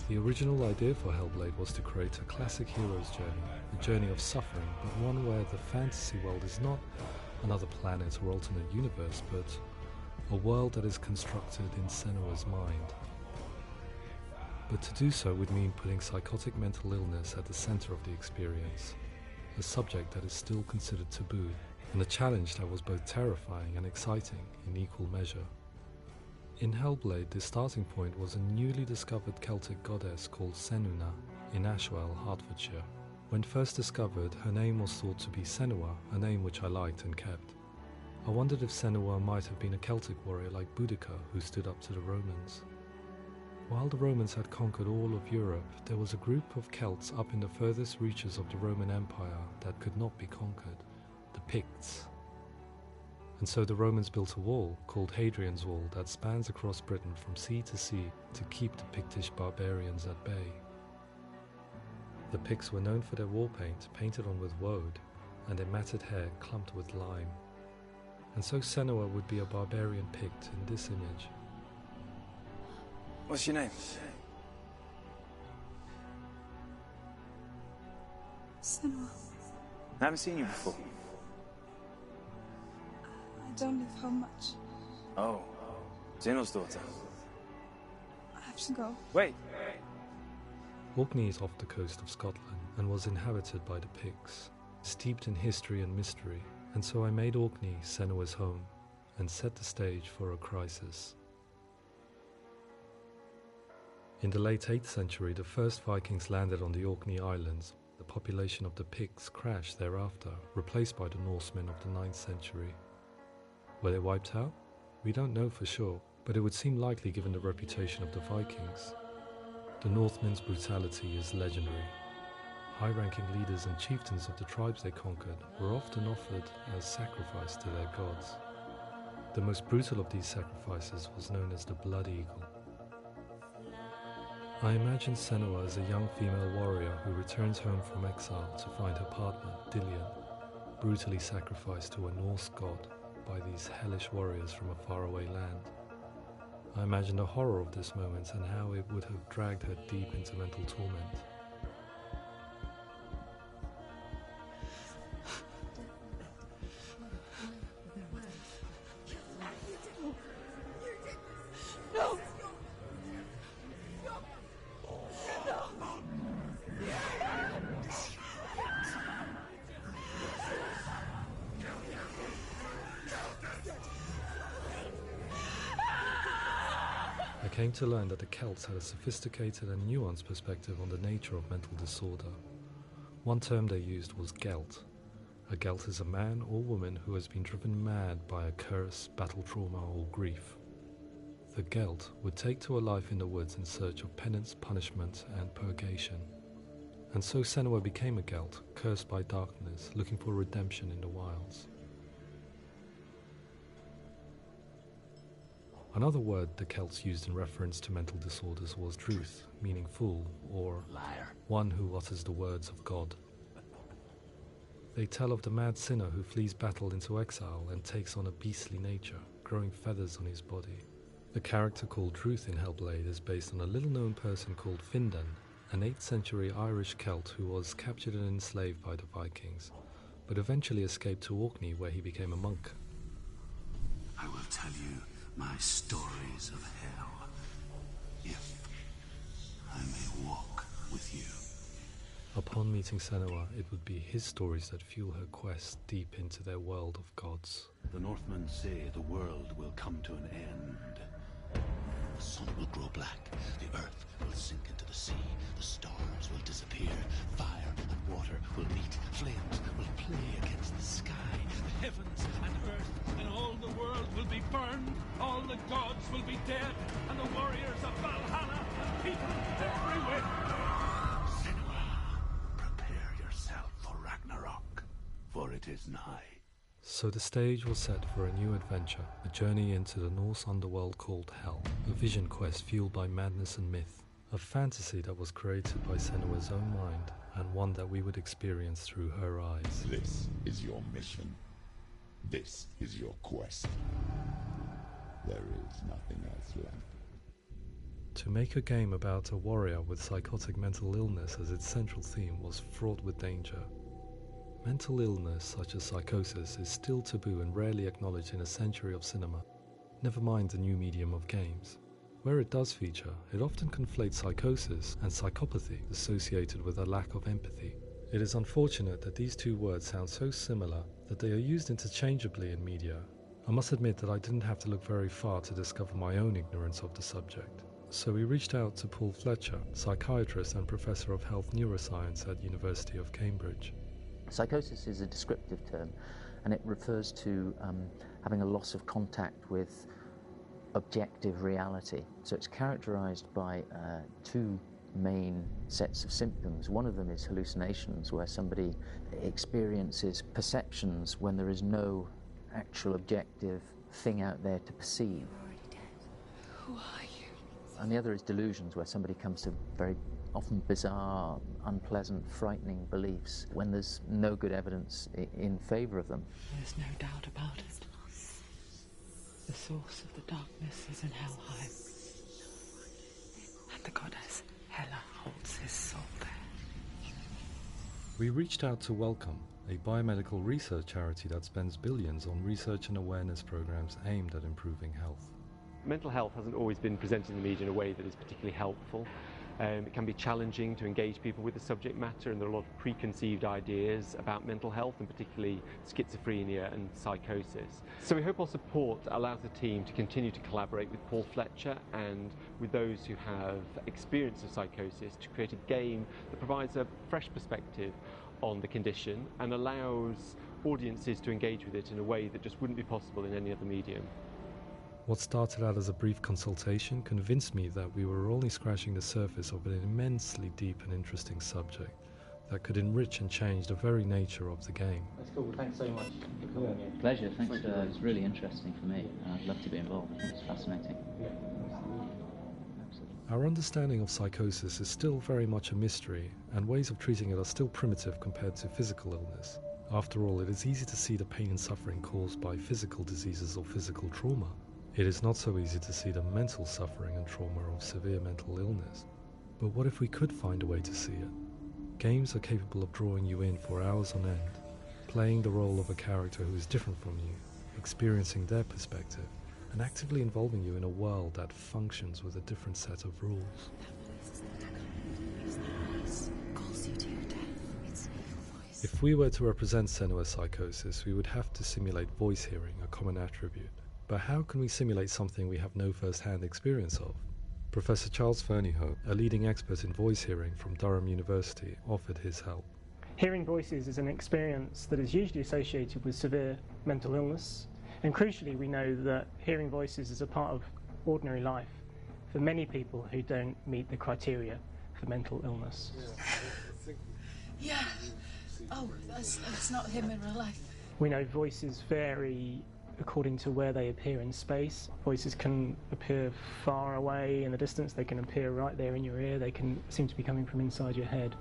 The original idea for Hellblade was to create a classic hero's journey, a journey of suffering, but one where the fantasy world is not another planet or alternate universe, but a world that is constructed in Senua's mind. But to do so would mean putting psychotic mental illness at the center of the experience, a subject that is still considered taboo, and a challenge that was both terrifying and exciting in equal measure. In Hellblade, the starting point was a newly discovered Celtic goddess called Senua in Ashwell, Hertfordshire. When first discovered, her name was thought to be Senua, a name which I liked and kept. I wondered if Senua might have been a Celtic warrior like Boudica who stood up to the Romans. While the Romans had conquered all of Europe, there was a group of Celts up in the furthest reaches of the Roman Empire that could not be conquered, the Picts. And so the Romans built a wall, called Hadrian's Wall, that spans across Britain from sea to sea to keep the Pictish barbarians at bay. The Picts were known for their war paint, painted on with woad, and their matted hair clumped with lime. And so Senua would be a barbarian Pict in this image. What's your name? Senua, I haven't seen you before. I don't leave home much. Oh, Zeno's daughter. I have to go. Wait. Orkney is off the coast of Scotland and was inhabited by the Picts, steeped in history and mystery, and so I made Orkney Senua's home and set the stage for a crisis. In the late 8th century, the first Vikings landed on the Orkney Islands. The population of the Picts crashed thereafter, replaced by the Norsemen of the 9th century. Were they wiped out? We don't know for sure, but it would seem likely given the reputation of the Vikings. The Northmen's brutality is legendary. High-ranking leaders and chieftains of the tribes they conquered were often offered as sacrifice to their gods. The most brutal of these sacrifices was known as the Blood Eagle. I imagine Senua as a young female warrior who returns home from exile to find her partner, Dillion, brutally sacrificed to a Norse god by these hellish warriors from a faraway land. I imagine the horror of this moment and how it would have dragged her deep into mental torment. I came to learn that the Celts had a sophisticated and nuanced perspective on the nature of mental disorder. One term they used was Gelt. A Gelt is a man or woman who has been driven mad by a curse, battle trauma, or grief. The Gelt would take to a life in the woods in search of penance, punishment, and purgation. and so Senua became a Gelt, cursed by darkness, looking for redemption in the wilds. Another word the Celts used in reference to mental disorders was druth, meaning fool, or Liar. one who utters the words of God. They tell of the mad sinner who flees battle into exile and takes on a beastly nature, growing feathers on his body. The character called Druth in Hellblade is based on a little-known person called Findan, an 8th century Irish Celt who was captured and enslaved by the Vikings, but eventually escaped to Orkney where he became a monk. I will tell you my stories of hell, if I may walk with you. Upon meeting Senua, it would be his stories that fuel her quest deep into their world of gods. The Northmen say the world will come to an end. The sun will grow black, the earth will sink into the sea, the stars will disappear, fire and water will meet, flames will play against the sky, The heavens and earth and all the world will be burned, all the gods will be dead, and the warriors of Valhalla and people everywhere. Senua, prepare yourself for Ragnarok, for it is nigh. So the stage was set for a new adventure, a journey into the Norse underworld called Hell, a vision quest fueled by madness and myth, a fantasy that was created by Senua's own mind, and one that we would experience through her eyes. This is your mission. This is your quest. There is nothing else left. To make a game about a warrior with psychotic mental illness as its central theme was fraught with danger. Mental illness, such as psychosis, is still taboo and rarely acknowledged in a century of cinema, never mind the new medium of games. Where it does feature, it often conflates psychosis and psychopathy associated with a lack of empathy. It is unfortunate that these two words sound so similar that they are used interchangeably in media. I must admit that I didn't have to look very far to discover my own ignorance of the subject. So we reached out to Paul Fletcher, psychiatrist and professor of health neuroscience at University of Cambridge. Psychosis is a descriptive term, and it refers to having a loss of contact with objective reality. So it's characterized by two main sets of symptoms. One of them is hallucinations, where somebody experiences perceptions when there is no actual objective thing out there to perceive. Who are you? And the other is delusions, where somebody comes to very often bizarre, unpleasant, frightening beliefs when there's no good evidence in favour of them. There's no doubt about it. The source of the darkness is in Helheim. And the goddess Hela holds his soul there. We reached out to Welcome, a biomedical research charity that spends billions on research and awareness programs aimed at improving health. Mental health hasn't always been presented in the media in a way that is particularly helpful. It can be challenging to engage people with the subject matter, and there are a lot of preconceived ideas about mental health, and particularly schizophrenia and psychosis. So we hope our support allows the team to continue to collaborate with Paul Fletcher and with those who have experience of psychosis to create a game that provides a fresh perspective on the condition and allows audiences to engage with it in a way that just wouldn't be possible in any other medium. What started out as a brief consultation convinced me that we were only scratching the surface of an immensely deep and interesting subject that could enrich and change the very nature of the game. That's cool. Thanks so much for coming here. Pleasure. Thanks. It was really interesting for me, and I'd love to be involved. I think it's fascinating. Absolutely. Our understanding of psychosis is still very much a mystery, and ways of treating it are still primitive compared to physical illness. After all, it is easy to see the pain and suffering caused by physical diseases or physical trauma. It is not so easy to see the mental suffering and trauma of severe mental illness. But what if we could find a way to see it? Games are capable of drawing you in for hours on end, playing the role of a character who is different from you, experiencing their perspective, and actively involving you in a world that functions with a different set of rules. If we were to represent Senua's psychosis, we would have to simulate voice hearing, a common attribute. But how can we simulate something we have no first-hand experience of? Professor Charles Fernyhough, a leading expert in voice hearing from Durham University, offered his help. Hearing voices is an experience that is usually associated with severe mental illness, and crucially we know that hearing voices is a part of ordinary life for many people who don't meet the criteria for mental illness. Yeah. Yeah. Oh, that's not him in real life. We know voices vary according to where they appear in space. Voices can appear far away in the distance, they can appear right there in your ear, they can seem to be coming from inside your head.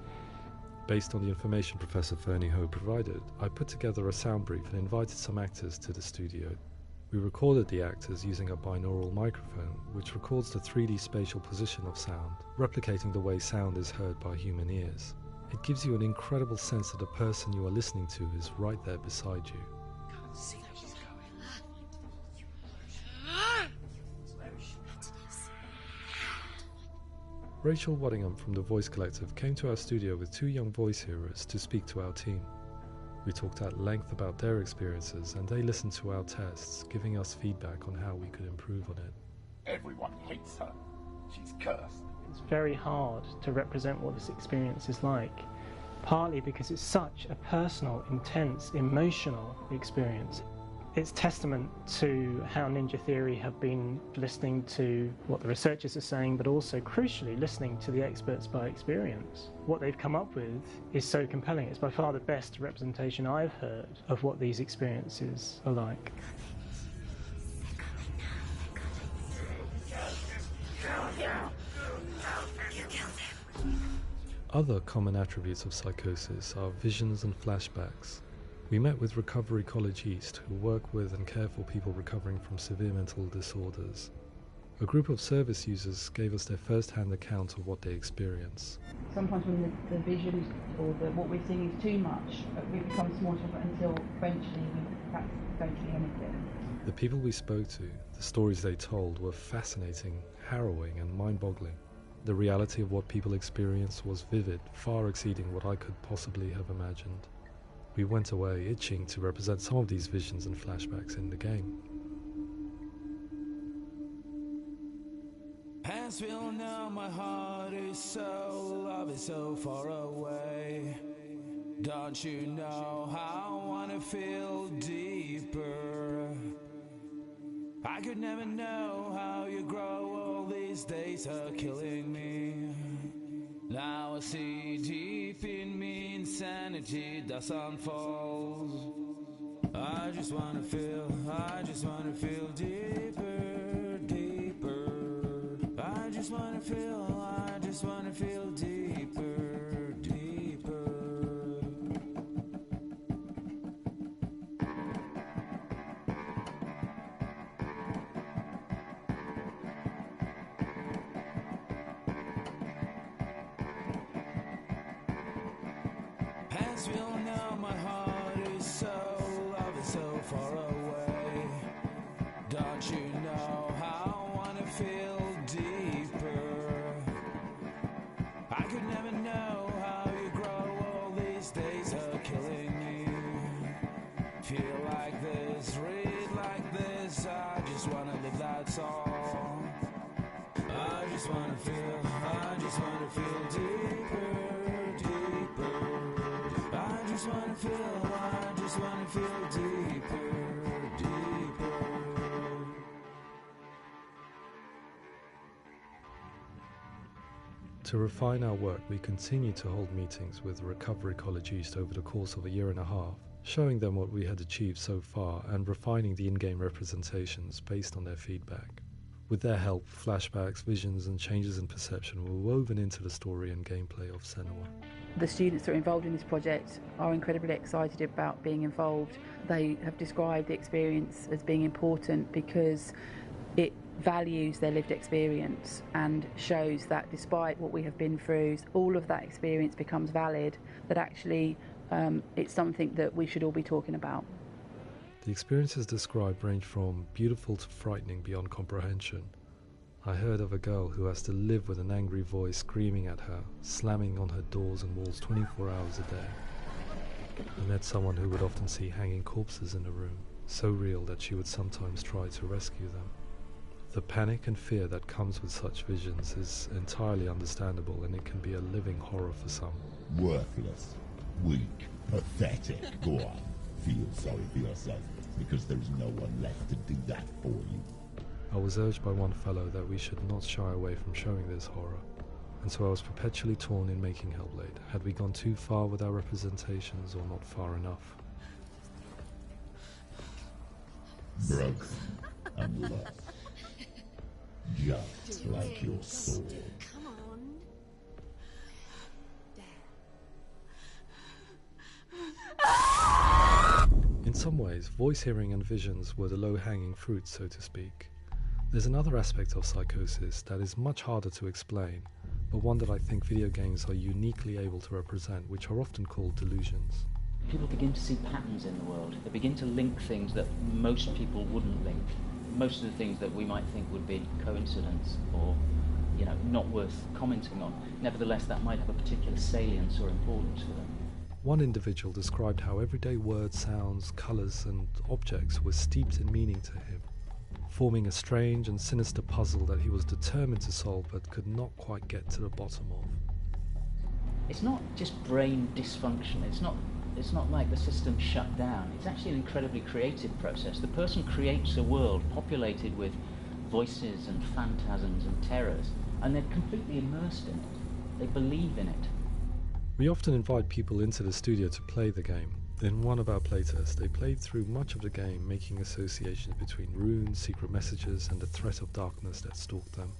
Based on the information Professor Fernie Ho provided, I put together a sound brief and invited some actors to the studio. We recorded the actors using a binaural microphone, which records the 3D spatial position of sound, replicating the way sound is heard by human ears. It gives you an incredible sense that the person you are listening to is right there beside you. Rachel Waddingham from the Voice Collective came to our studio with 2 young voice hearers to speak to our team. We talked at length about their experiences and they listened to our tests, giving us feedback on how we could improve on it. Everyone hates her. She's cursed. It's very hard to represent what this experience is like, partly because it's such a personal, intense, emotional experience. It's testament to how Ninja Theory have been listening to what the researchers are saying, but also, crucially, listening to the experts by experience. What they've come up with is so compelling. It's by far the best representation I've heard of what these experiences are like. Other common attributes of psychosis are visions and flashbacks. We met with Recovery College East, who work with and care for people recovering from severe mental disorders. A group of service users gave us their first-hand account of what they experience. Sometimes when the visions or what we're seeing is too much, it becomes more difficult until eventually we perhaps don't see anything. The people we spoke to, the stories they told, were fascinating, harrowing and mind-boggling. The reality of what people experienced was vivid, far exceeding what I could possibly have imagined. We went away itching to represent some of these visions and flashbacks in the game. As we all know, my heart is so, love is so far away. Don't you know how I wanna feel deeper? I could never know how you grow, all these days are killing me. Now I see deep in me insanity does unfold. I just wanna feel deeper, deeper. I just wanna feel deeper, deeper. As we all know, my heart is so, love is so far away. Don't you know how I wanna feel deeper? I could never know how you grow, all these days are killing me. Feel like this, read like this, I just wanna live that song. I just wanna feel deeper, deeper. I just wanna feel deeper, deeper. To refine our work, we continue to hold meetings with Recovery College East over the course of a year and a half, showing them what we had achieved so far and refining the in-game representations based on their feedback. With their help, flashbacks, visions and changes in perception were woven into the story and gameplay of Senua. The students that are involved in this project are incredibly excited about being involved. They have described the experience as being important because it values their lived experience and shows that despite what we have been through, all of that experience becomes valid, that actually it's something that we should all be talking about. The experiences described range from beautiful to frightening beyond comprehension. I heard of a girl who has to live with an angry voice screaming at her, slamming on her doors and walls 24 hours a day. I met someone who would often see hanging corpses in a room, so real that she would sometimes try to rescue them. The panic and fear that comes with such visions is entirely understandable, and it can be a living horror for some. Worthless, weak, pathetic. Go on, feel sorry for yourself, because there's no one left to do that for you. I was urged by one fellow that we should not shy away from showing this horror, and so I was perpetually torn in making Hellblade. Had we gone too far with our representations, or not far enough? Broken and lost, just like your soul. Come on. In some ways, voice hearing and visions were the low-hanging fruit, so to speak. There's another aspect of psychosis that is much harder to explain, but one that I think video games are uniquely able to represent, which are often called delusions. People begin to see patterns in the world. They begin to link things that most people wouldn't link. Most of the things that we might think would be coincidence or, not worth commenting on. Nevertheless, that might have a particular salience or importance for them. One individual described how everyday words, sounds, colours and objects were steeped in meaning to him, forming a strange and sinister puzzle that he was determined to solve but could not quite get to the bottom of. It's not just brain dysfunction. It's not like the system shut down. It's actually an incredibly creative process. The person creates a world populated with voices and phantasms and terrors, and they're completely immersed in it. They believe in it. We often invite people into the studio to play the game. In one of our playtests, they played through much of the game, making associations between runes, secret messages, and the threat of darkness that stalked them.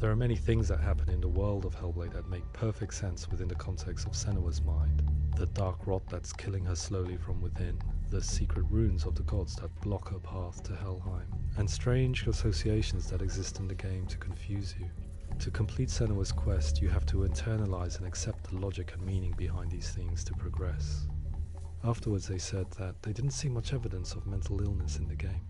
There are many things that happen in the world of Hellblade that make perfect sense within the context of Senua's mind. The dark rot that's killing her slowly from within, the secret runes of the gods that block her path to Helheim, and strange associations that exist in the game to confuse you. To complete Senua's quest, you have to internalize and accept the logic and meaning behind these things to progress. Afterwards they said that they didn't see much evidence of mental illness in the game.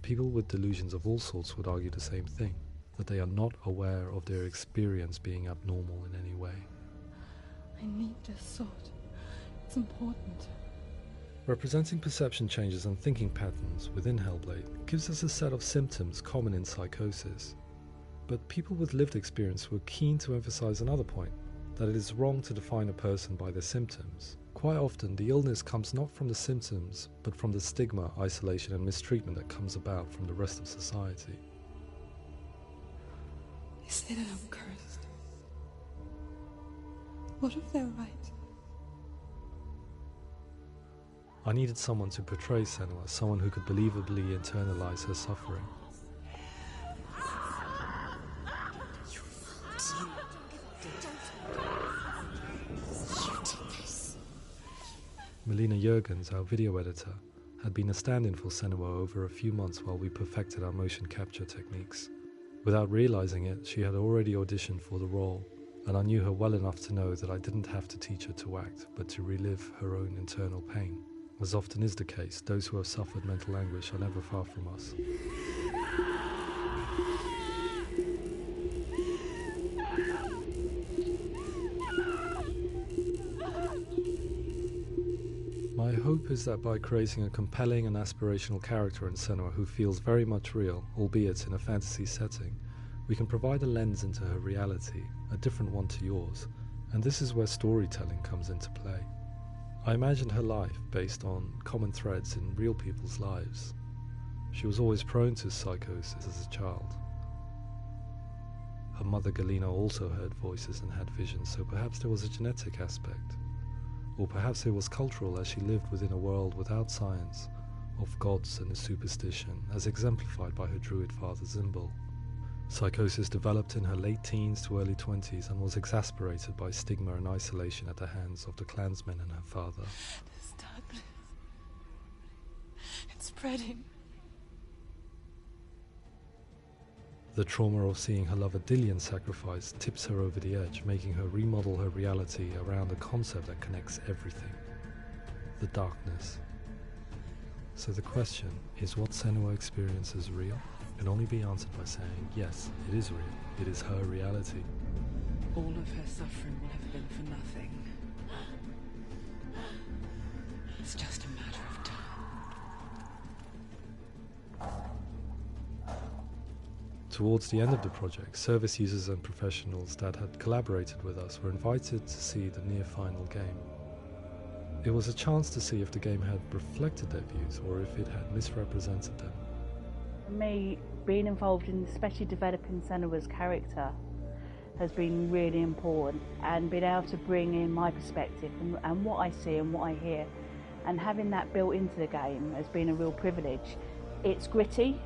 People with delusions of all sorts would argue the same thing, that they are not aware of their experience being abnormal in any way. I need this sword. It's important. Representing perception changes and thinking patterns within Hellblade gives us a set of symptoms common in psychosis. But people with lived experience were keen to emphasize another point, that it is wrong to define a person by their symptoms. Quite often, the illness comes not from the symptoms, but from the stigma, isolation and mistreatment that comes about from the rest of society. They say that I'm cursed. What if they're right? I needed someone to portray Senua, someone who could believably internalize her suffering. Melina Jurgens, our video editor, had been a stand-in for Senua over a few months while we perfected our motion capture techniques. Without realizing it, she had already auditioned for the role, and I knew her well enough to know that I didn't have to teach her to act, but to relive her own internal pain. As often is the case, those who have suffered mental anguish are never far from us. My hope is that by creating a compelling and aspirational character in Senua who feels very much real, albeit in a fantasy setting, we can provide a lens into her reality, a different one to yours, and this is where storytelling comes into play. I imagined her life based on common threads in real people's lives. She was always prone to psychosis as a child. Her mother Galina also heard voices and had visions, so perhaps there was a genetic aspect. Or perhaps it was cultural, as she lived within a world without science, of gods and a superstition, as exemplified by her druid father Zimbal. Psychosis developed in her late teens to early 20s and was exasperated by stigma and isolation at the hands of the clansmen and her father. This darkness, it's spreading. The trauma of seeing her lover Dillian sacrificed tips her over the edge, making her remodel her reality around a concept that connects everything: the darkness. So the question, is what Senua experiences real? Can only be answered by saying, yes, it is real. It is her reality. All of her suffering will have been for nothing. It's just a matter of time. Towards the end of the project, service users and professionals that had collaborated with us were invited to see the near-final game. It was a chance to see if the game had reflected their views or if it had misrepresented them. Me being involved in especially developing Senua's character has been really important, and being able to bring in my perspective and what I see and what I hear, and having that built into the game has been a real privilege. It's gritty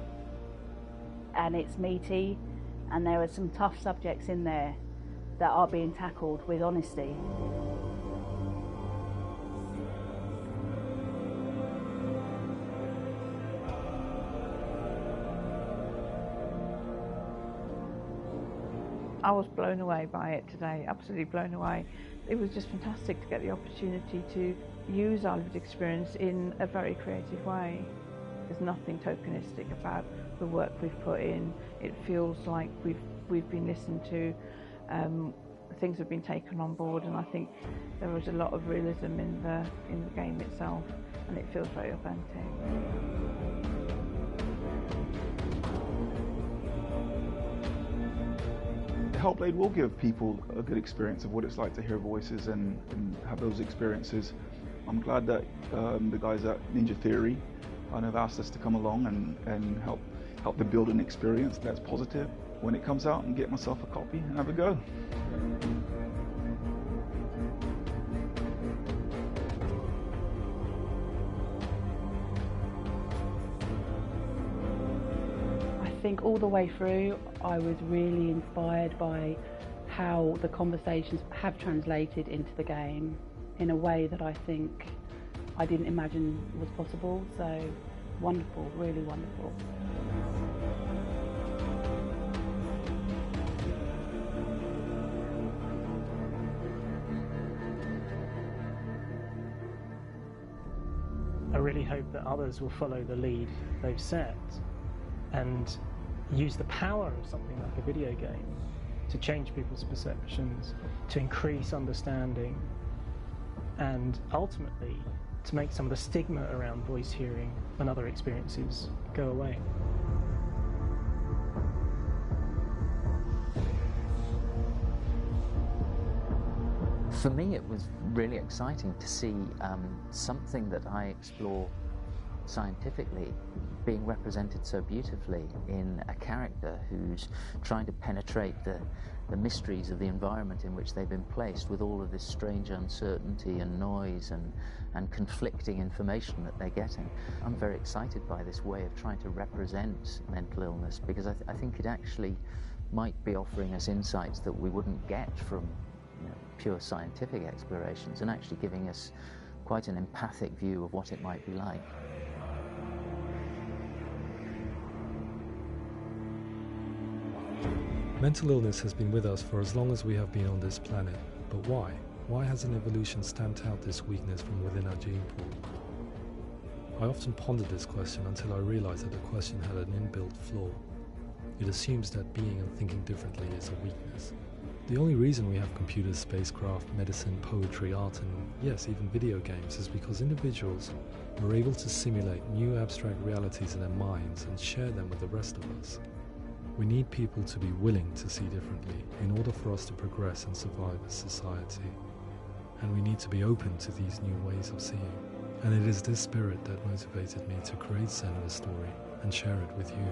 and it's meaty, and there are some tough subjects in there that are being tackled with honesty. I was blown away by it today, absolutely blown away. It was just fantastic to get the opportunity to use our lived experience in a very creative way. There's nothing tokenistic about the work we've put in. It feels like we've been listened to, things have been taken on board, and I think there was a lot of realism in the game itself, and it feels very authentic. Hellblade will give people a good experience of what it's like to hear voices and have those experiences. I'm glad that the guys at Ninja Theory have asked us to come along and help them build an experience that's positive when it comes out, and get myself a copy and have a go. I think all the way through I was really inspired by how the conversations have translated into the game in a way that I think I didn't imagine was possible. So wonderful, really wonderful. I really hope that others will follow the lead they've set and use the power of something like a video game to change people's perceptions, to increase understanding, and ultimately to make some of the stigma around voice hearing and other experiences go away. For me, it was really exciting to see something that I explore scientifically being represented so beautifully in a character who's trying to penetrate the mysteries of the environment in which they've been placed, with all of this strange uncertainty and noise and conflicting information that they're getting. I'm very excited by this way of trying to represent mental illness, because I think it actually might be offering us insights that we wouldn't get from pure scientific explorations, and actually giving us quite an empathic view of what it might be like. Mental illness has been with us for as long as we have been on this planet, but why? Why hasn't evolution stamped out this weakness from within our gene pool? I often pondered this question until I realized that the question had an inbuilt flaw. It assumes that being and thinking differently is a weakness. The only reason we have computers, spacecraft, medicine, poetry, art, and yes, even video games is because individuals are able to simulate new abstract realities in their minds and share them with the rest of us. We need people to be willing to see differently in order for us to progress and survive as society. And we need to be open to these new ways of seeing. And it is this spirit that motivated me to create Senua's story and share it with you.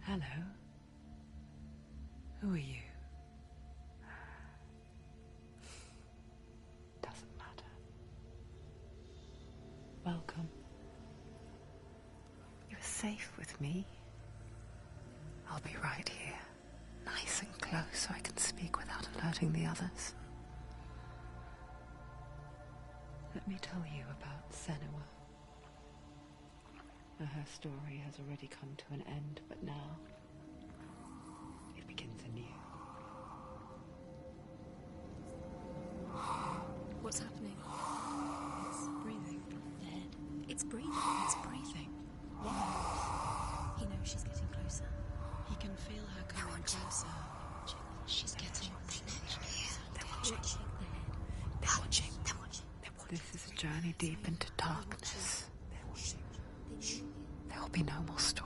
Hello. Who are you? Doesn't matter. Welcome. You're safe with me. I'll be right here, nice and close so I can speak without alerting the others. Let me tell you about Senua. Her story has already come to an end, but now it begins anew. What's happening? It's breathing. Dead. It's breathing. It's breathing. Why? He knows she's getting closer. He can feel her coming closer. She's getting closer. They're watching. They're watching. They're watching. This is a journey deep into darkness. There will be no more stories.